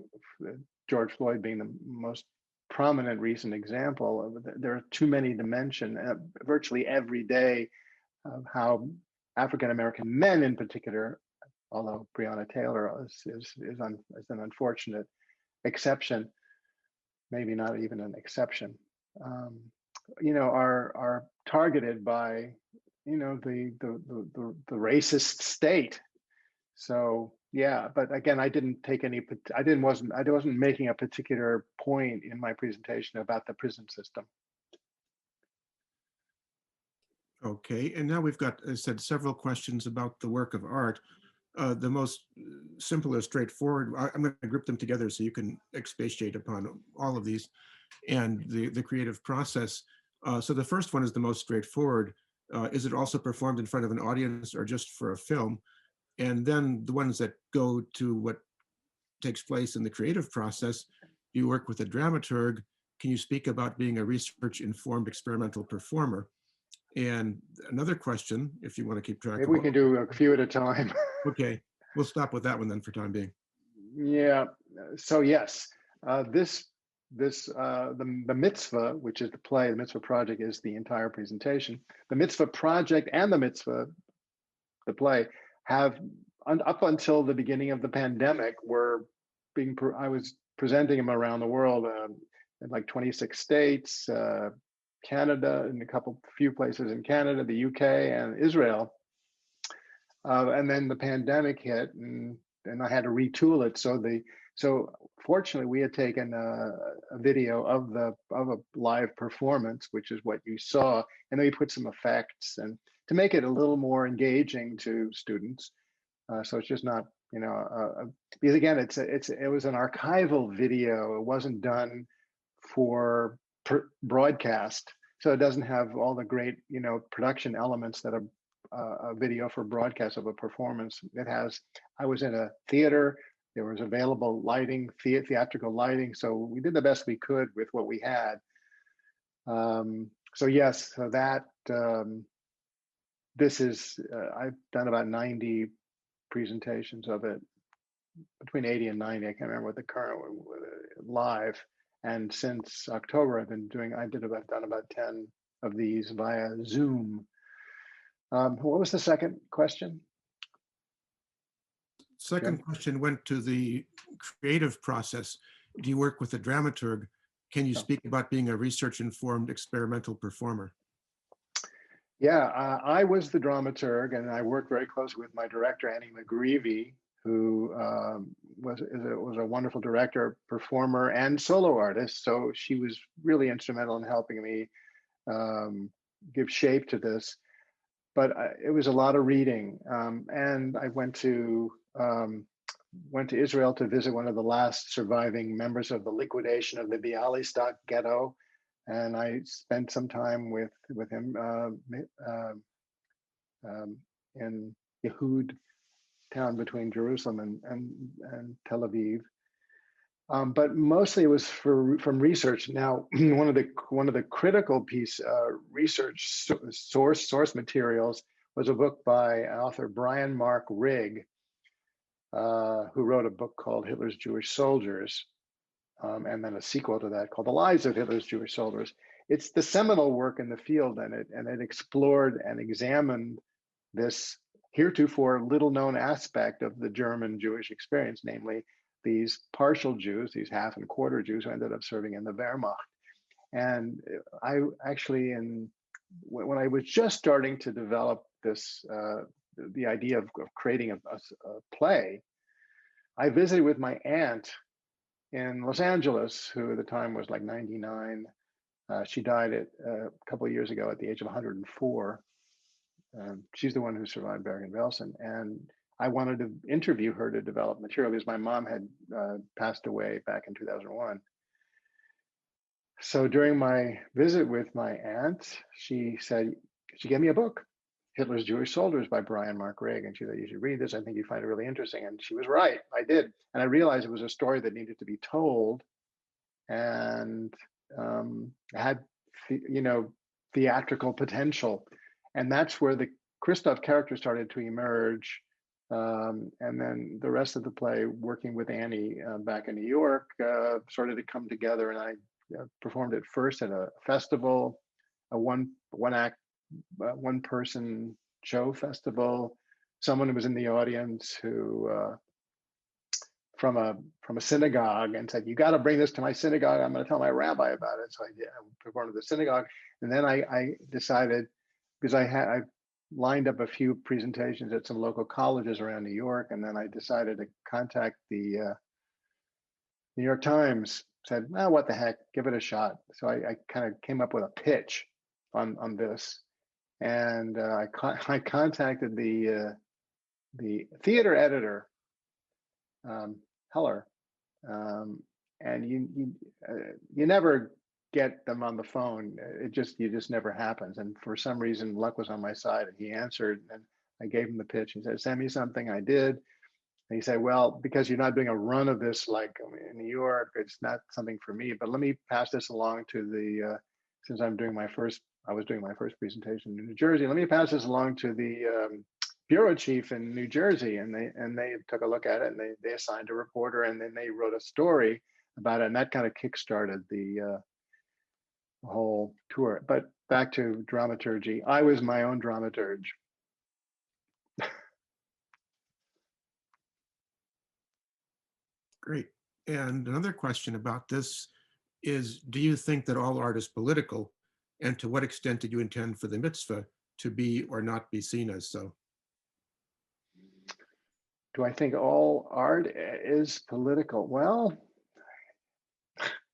George Floyd being the most prominent recent example, there are too many to mention virtually every day of how African American men in particular, although Breonna Taylor is an unfortunate exception, maybe not even an exception, are targeted by the racist state. So yeah, but again, I wasn't making a particular point in my presentation about the prison system. Okay, and now we've got, as I said, several questions about the work of art. The most simple or straightforward, I'm going to group them together so you can expatiate upon all of these and the creative process. So the first one is the most straightforward. Is it also performed in front of an audience or just for a film? And then the ones that go to what takes place in the creative process, you work with a dramaturg. Can you speak about being a research-informed experimental performer? And another question, if you want to keep track. Maybe we can do a few at a time. Okay, we'll stop with that one then for time being. Yeah. So yes, the Mitzvah, which is the play, the Mitzvah project is the entire presentation. The Mitzvah project and the Mitzvah, the play, have up until the beginning of the pandemic I was presenting them around the world in like 26 states, Canada, and few places in Canada, the UK, and Israel. And then the pandemic hit, and I had to retool it. So fortunately, we had taken a video of a live performance, which is what you saw, and then we put some effects and to make it a little more engaging to students. So it's just not, because again, it was an archival video. It wasn't done for broadcast, so it doesn't have all the great, production elements that a video for broadcast of a performance. I was in a theater. There was available lighting, theatrical lighting. So we did the best we could with what we had. So yes, so that this is, I've done about 90 presentations of it, between 80 and 90. I can't remember what the current live. And since October, I've done about 10 of these via Zoom. What was the second question? Second Jim? question went to the creative process. Do you work with a dramaturg? Can you speak about being a research-informed experimental performer? Yeah, I was the dramaturg, and I worked very closely with my director, Annie McGreevy, who was a wonderful director, performer, and solo artist. So she was really instrumental in helping me give shape to this. But it was a lot of reading, and I went to Israel to visit one of the last surviving members of the liquidation of the Bialystok ghetto, and I spent some time with him in Yehud town between Jerusalem and Tel Aviv. But mostly it was from research. Now, one of the critical research source materials was a book by author Brian Mark Rigg, who wrote a book called Hitler's Jewish Soldiers, and then a sequel to that called The Lives of Hitler's Jewish Soldiers. It's the seminal work in the field, and it explored and examined this heretofore little-known aspect of the German Jewish experience, namely these partial Jews, these half and quarter Jews who ended up serving in the Wehrmacht. And I actually, when I was just starting to develop this, the idea of creating a play, I visited with my aunt in Los Angeles, who at the time was like 99. She died a couple of years ago at the age of 104. She's the one who survived Bergen-Belsen. And I wanted to interview her to develop material because my mom had passed away back in 2001. So during my visit with my aunt, she gave me a book, Hitler's Jewish Soldiers by Brian Mark Rigg. And she said, you should read this. I think you'd find it really interesting. And she was right. I did. And I realized it was a story that needed to be told and had, theatrical potential. And that's where the Christoph character started to emerge. And then the rest of the play, working with Annie back in New York, started to come together. And I performed it first at a festival, a one person show festival. Someone who was in the audience who from a synagogue and said, "You got to bring this to my synagogue. I'm going to tell my rabbi about it." So I did. I performed at the synagogue, and then I decided, because I lined up a few presentations at some local colleges around New York, and then I decided to contact the New York Times. Said, "Oh, what the heck, give it a shot." So I kind of came up with a pitch on this, and I contacted the theater editor, Heller, and you never get them on the phone. You just never happens. And for some reason, luck was on my side, and he answered, and I gave him the pitch. He said, "Send me something." I did. And he said, "Well, because you're not doing a run of this like in New York, it's not something for me, but let me pass this along to the, since I was doing my first presentation in New Jersey, let me pass this along to the bureau chief in New Jersey." And they took a look at it, and they assigned a reporter, and then they wrote a story about it. And that kind of kickstarted the whole tour. But back to dramaturgy. I was my own dramaturge. Great. And another question about this is, do you think that all art is political? And to what extent did you intend for the mitzvah to be or not be seen as so? Do I think all art is political? Well,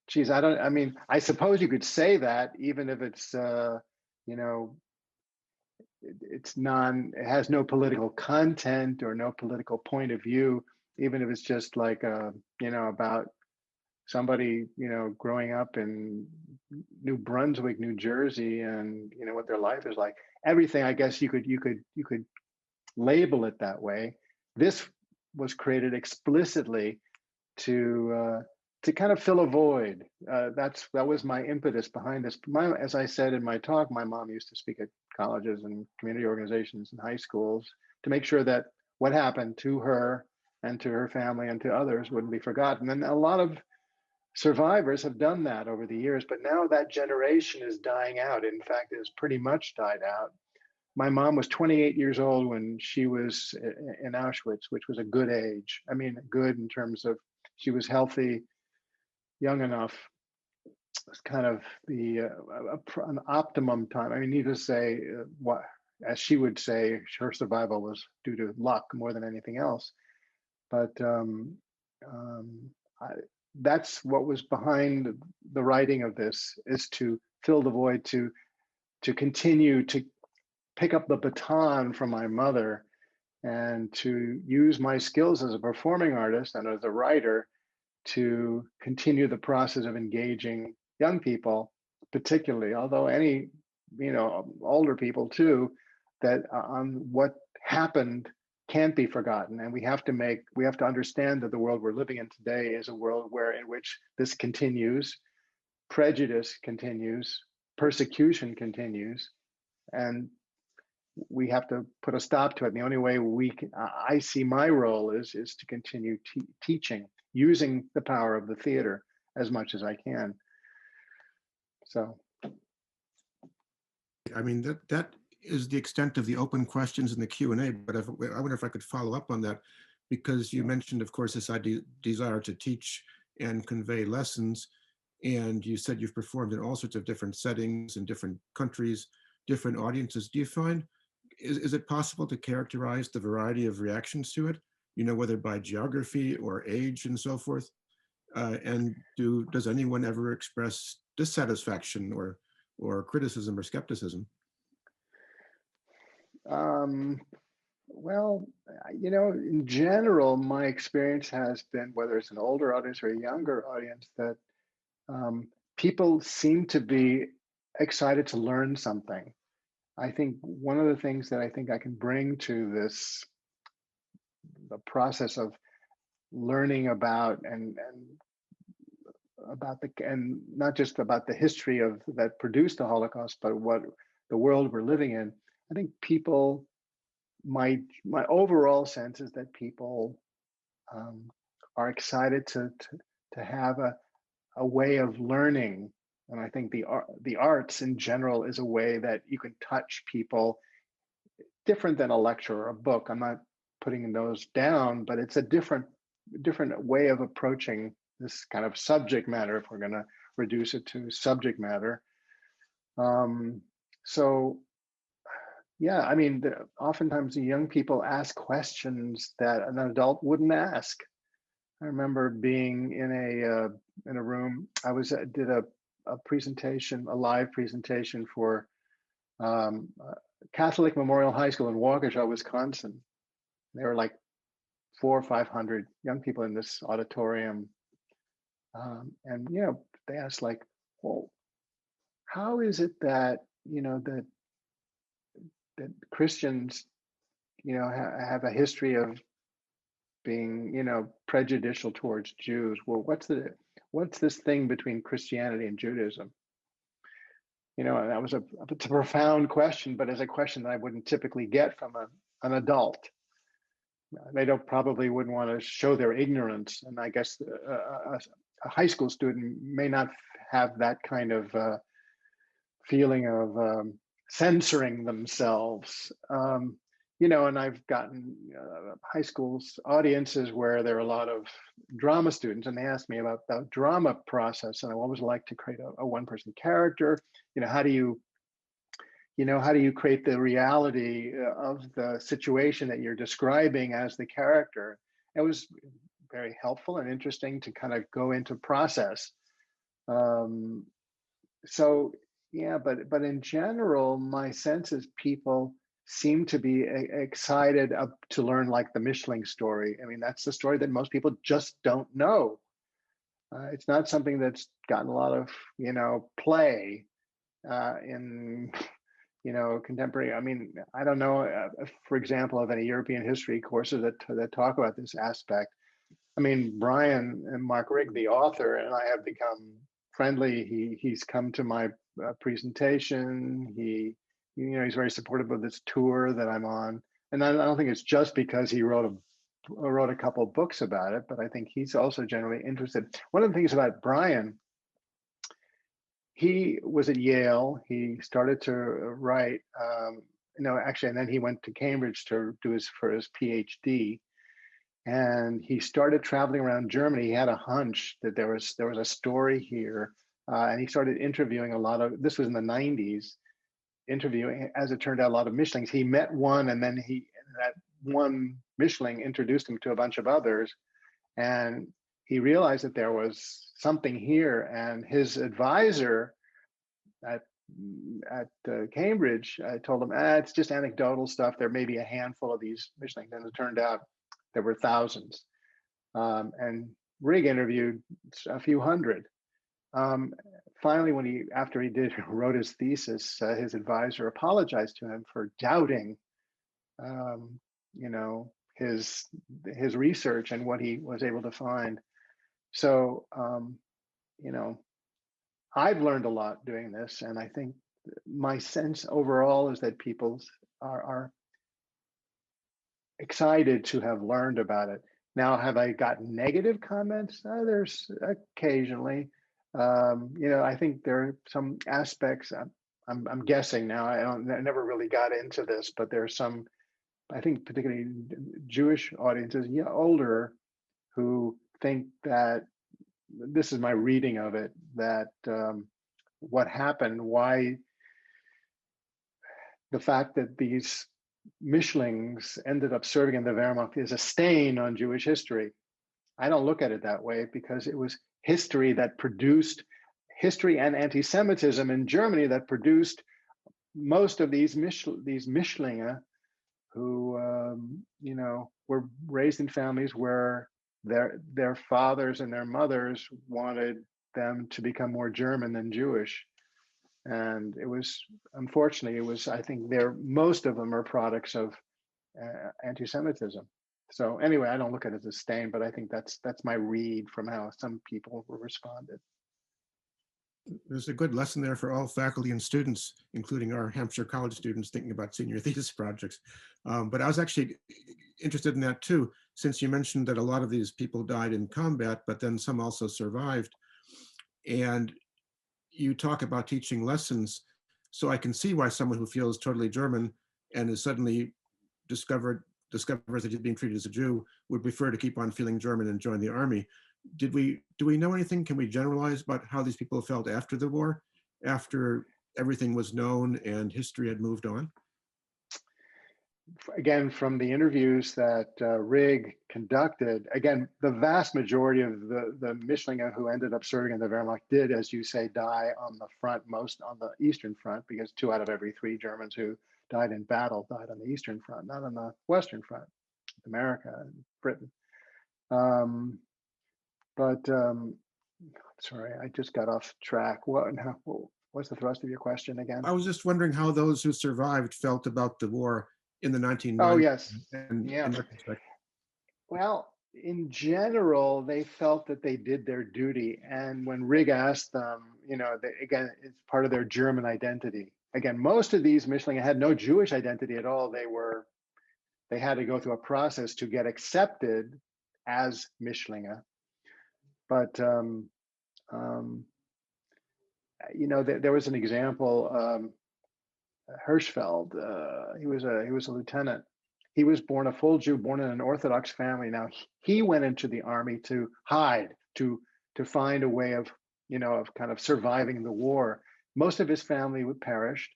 geez, I suppose you could say that, even if it's, it has no political content or no political point of view, even if it's just like, about somebody, growing up in New Brunswick, New Jersey, and, what their life is like. Everything, I guess you could label it that way. This was created explicitly to kind of fill a void. That was my impetus behind this. As I said in my talk, my mom used to speak at colleges and community organizations and high schools to make sure that what happened to her and to her family and to others wouldn't be forgotten. And a lot of survivors have done that over the years, but now that generation is dying out. In fact, it has pretty much died out. My mom was 28 years old when she was in Auschwitz, which was a good age. I mean, good in terms of she was healthy, young enough. It's kind of an optimum time. I mean, needless to say, what, as she would say, her survival was due to luck more than anything else. But that's what was behind the writing of this, is to fill the void, to continue to pick up the baton from my mother and to use my skills as a performing artist and as a writer to continue the process of engaging young people, particularly, although any, older people too, that on what happened can't be forgotten. And we have to understand that the world we're living in today is a world in which this continues, prejudice continues, persecution continues, and we have to put a stop to it. And the only way I see my role is to continue teaching, using the power of the theater as much as I can. So, I mean, that is the extent of the open questions in the Q&A, but I wonder if I could follow up on that, because you mentioned, of course, this desire to teach and convey lessons. And you said you've performed in all sorts of different settings in different countries, different audiences. Do you find, is it possible to characterize the variety of reactions to it, whether by geography or age and so forth? And does anyone ever express dissatisfaction or criticism or skepticism? Well, in general, my experience has been, whether it's an older audience or a younger audience, that people seem to be excited to learn something. I think one of the things that I think I can bring to the process of learning about and not just about the history that produced the Holocaust, but what the world we're living in. I think my overall sense is that people are excited to have a way of learning. And I think the arts in general is a way that you can touch people, different than a lecture or a book. I'm not putting those down, but it's a different way of approaching this kind of subject matter, if we're going to reduce it to subject matter. So, yeah, I mean, oftentimes the young people ask questions that an adult wouldn't ask. I remember being in a room. I did a presentation, a live presentation for Catholic Memorial High School in Waukesha, Wisconsin. There were like 400 or 500 young people in this auditorium, and they asked, like, well, how is it that that Christians have a history of being prejudicial towards Jews? Well, what's this thing between Christianity and Judaism? And that was it's a profound question, but as a question that I wouldn't typically get from an adult. They probably wouldn't want to show their ignorance, and I guess a high school student may not have that kind of feeling of censoring themselves. And I've gotten high school's audiences where there are a lot of drama students, and they ask me about the drama process, and I always like to create a one-person character. How do you create the reality of the situation that you're describing as the character? It was very helpful and interesting to kind of go into process. So yeah, but in general, my sense is people seem to be excited to learn, like the Michelin story. I mean, that's the story that most people just don't know. It's not something that's gotten a lot of play in contemporary. I mean, I don't know, for example, of any European history courses that talk about this aspect. I mean, Brian and Mark Rigg, the author, and I have become friendly. He's come to my presentation. He's very supportive of this tour that I'm on. And I don't think it's just because he wrote a wrote a couple of books about it, but I think he's also generally interested. One of the things about Brian, he was at Yale. He started to write, actually, and then he went to Cambridge to do his PhD. And he started traveling around Germany. He had a hunch that there was a story here, and he started interviewing a lot of. This was in the 90s, interviewing, as it turned out, a lot of Mishlings. He met one, and then that one Mishling introduced him to a bunch of others, and he realized that there was something here. And his advisor at Cambridge told him, it's just anecdotal stuff. There may be a handful of these Mishlings, and it turned out there were thousands. And Rigg interviewed a few hundred. Finally, after he wrote his thesis, his advisor apologized to him for doubting, his research and what he was able to find. So, I've learned a lot doing this, and I think my sense overall is that people are excited to have learned about it. Now, have I gotten negative comments? There's occasionally. I think there are some aspects. I'm guessing now. I never really got into this, but there's some. I think particularly Jewish audiences, older, who think that this is my reading of it. That what happened, why the fact that these Mishlings ended up serving in the Wehrmacht is a stain on Jewish history. I don't look at it that way, because it was history that produced history and anti-Semitism in Germany that produced most of these Mishlinge who, were raised in families where their fathers and their mothers wanted them to become more German than Jewish. And unfortunately, I think most of them are products of anti-Semitism. So anyway, I don't look at it as a stain, but I think that's my read from how some people responded. There's a good lesson there for all faculty and students, including our Hampshire College students thinking about senior thesis projects. But I was actually interested in that too, since you mentioned that a lot of these people died in combat, but then some also survived. And you talk about teaching lessons. So I can see why someone who feels totally German and is suddenly discovers that he's being treated as a Jew would prefer to keep on feeling German and join the army. Do we know anything? Can we generalize about how these people felt after the war, after everything was known and history had moved on? Again, from the interviews that Rigg conducted, again, the vast majority of the Mishlinge who ended up serving in the Wehrmacht did, as you say, die on the front, most on the Eastern Front, because 2 out of every 3 Germans who died in battle died on the Eastern Front, not on the Western Front, America and Britain. Sorry, I just got off track. What's the thrust of your question again? I was just wondering how those who survived felt about the war in the 1990s. Oh, yes. In retrospect. Well, in general, they felt that they did their duty. And when Rigg asked them, again, it's part of their German identity. Again, most of these Mishlinge had no Jewish identity at all. They had to go through a process to get accepted as Mishlinge. But there was an example. Hirschfeld, he was a lieutenant. He was born a full Jew, born in an Orthodox family. Now he went into the army to hide, to find a way of kind of surviving the war. Most of his family perished,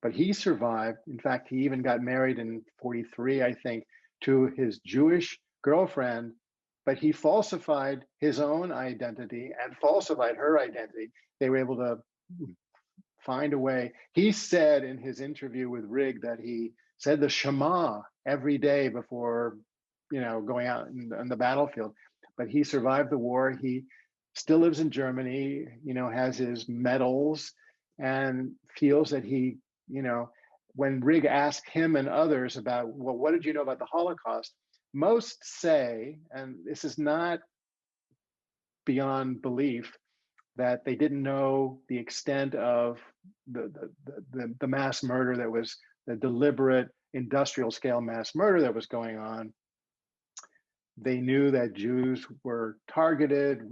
but he survived. In fact, he even got married in 1943, I think, to his Jewish girlfriend, but he falsified his own identity and falsified her identity. They were able to find a way. He said in his interview with Rigg that he said the Shema every day before, going out on the battlefield. But he survived the war. He still lives in Germany, has his medals, and feels that he, when Rigg asked him and others about, well, what did you know about the Holocaust? Most say, and this is not beyond belief, that they didn't know the extent of the mass murder that was, the deliberate industrial scale mass murder that was going on. they knew that Jews were targeted,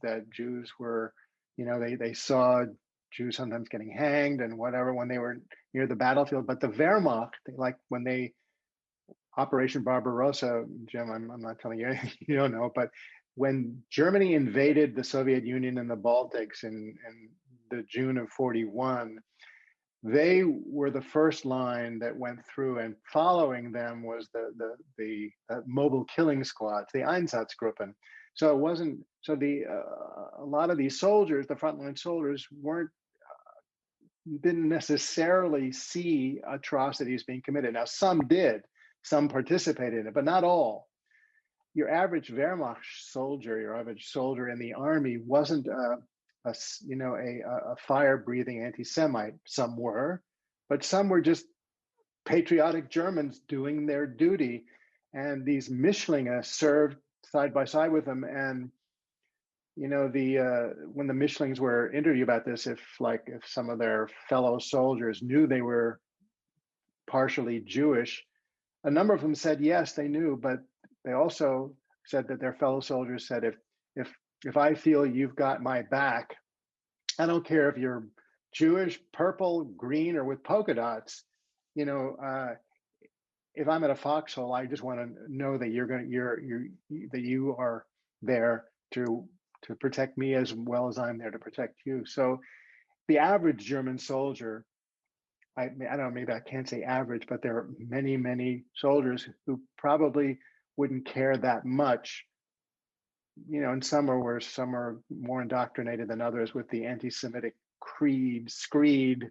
that Jews were, they saw Jews sometimes getting hanged and whatever when they were near the battlefield. But the Wehrmacht, like when Operation Barbarossa, Jim, I'm not telling you anything you don't know, but when Germany invaded the Soviet Union and the Baltics in the June of 41, they were the first line that went through, and following them was the mobile killing squads, the Einsatzgruppen. So it wasn't so a lot of these soldiers, the frontline soldiers, didn't necessarily see atrocities being committed. Now some did, some participated in it, but not all. Your average Wehrmacht soldier, your average soldier in the army, wasn't a fire-breathing anti-Semite. Some were, but some were just patriotic Germans doing their duty. And these Mischlinge served side by side with them. And when the Mischlings were interviewed about this, if some of their fellow soldiers knew they were partially Jewish, a number of them said yes, they knew, but they also said that their fellow soldiers said, if I feel you've got my back, I don't care if you're Jewish, purple, green, or with polka dots. If I'm at a foxhole, I just want to know that that you are there to protect me as well as I'm there to protect you. So the average German soldier, I don't know, maybe I can't say average, but there are many, many soldiers who probably wouldn't care that much. And some are more indoctrinated than others with the anti-Semitic screed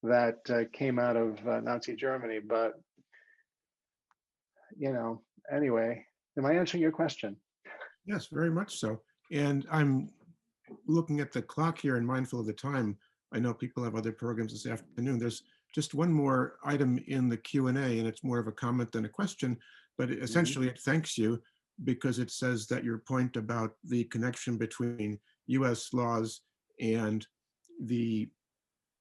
that came out of Nazi Germany. But, anyway, am I answering your question? Yes, very much so. And I'm looking at the clock here and mindful of the time. I know people have other programs this afternoon. There's just one more item in the Q&A, and it's more of a comment than a question, but essentially it thanks you because it says that your point about the connection between US laws and the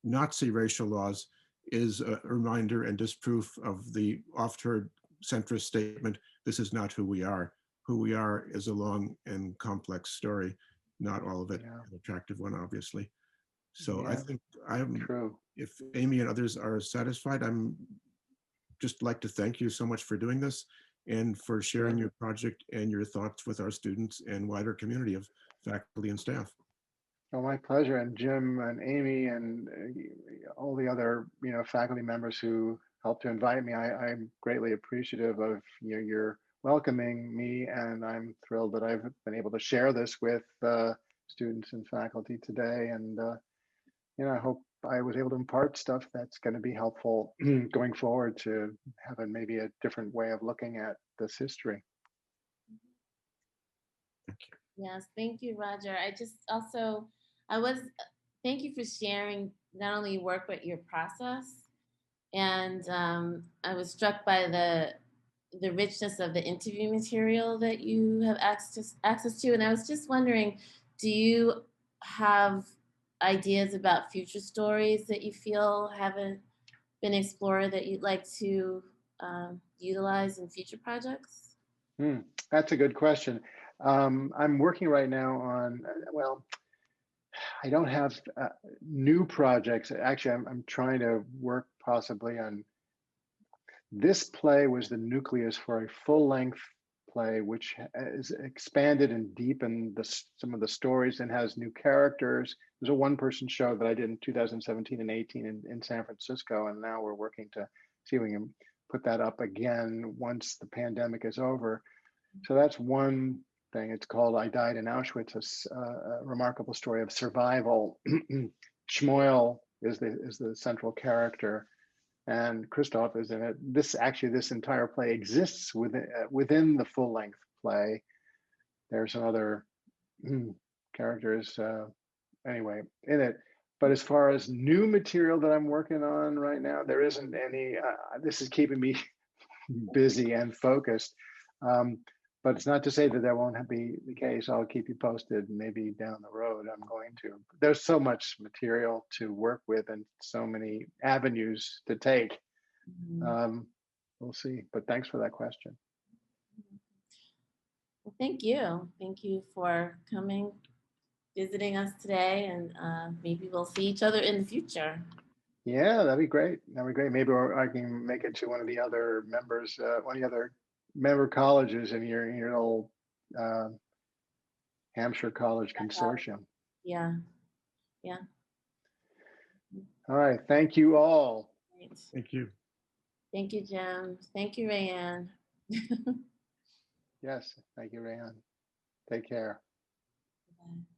Nazi racial laws is a reminder and disproof of the oft-heard centrist statement, this is not who we are. Who we are is a long and complex story, not all of it an attractive one, obviously. So I think if Amy and others are satisfied, I'm just like to thank you so much for doing this and for sharing your project and your thoughts with our students and wider community of faculty and staff. Oh, my pleasure. And Jim and Amy and all the other, faculty members who helped to invite me, I'm greatly appreciative of your welcoming me, and I'm thrilled that I've been able to share this with students and faculty today. And I hope I was able to impart stuff that's going to be helpful going forward to have maybe a different way of looking at this history. Thank you. Yes, thank you, Roger. Thank you for sharing not only your work, but your process. And I was struck by the richness of the interview material that you have access to. And I was just wondering, do you have ideas about future stories that you feel haven't been explored that you'd like to utilize in future projects? That's a good question. I'm working right now on, I don't have new projects. Actually, I'm trying to work possibly on, this play was the nucleus for a full-length play, which is expanded and deepened some of the stories and has new characters. There's a one-person show that I did in 2017 and 18 in San Francisco, and now we're working to see if we can put that up again once the pandemic is over. So that's one thing. It's called I Died in Auschwitz, a remarkable story of survival. Shmuel is the central character, and Christoph is in it. This entire play exists within the full-length play. There's some other characters anyway in it. But as far as new material that I'm working on right now, there isn't any. This is keeping me busy and focused. But it's not to say that that won't be the case. I'll keep you posted. Maybe down the road, I'm going to. There's so much material to work with and so many avenues to take. We'll see. But thanks for that question. Well, thank you. Thank you for coming, visiting us today, and maybe we'll see each other in the future. Yeah, that'd be great. That'd be great. Maybe I can make it to one of the other members, one of the other member colleges in your old Hampshire College Consortium. Yeah. Yeah. All right. Thank you all. Great. Thank you. Thank you, Jim. Thank you, Rayanne. Yes. Thank you, Rayanne. Take care. Bye.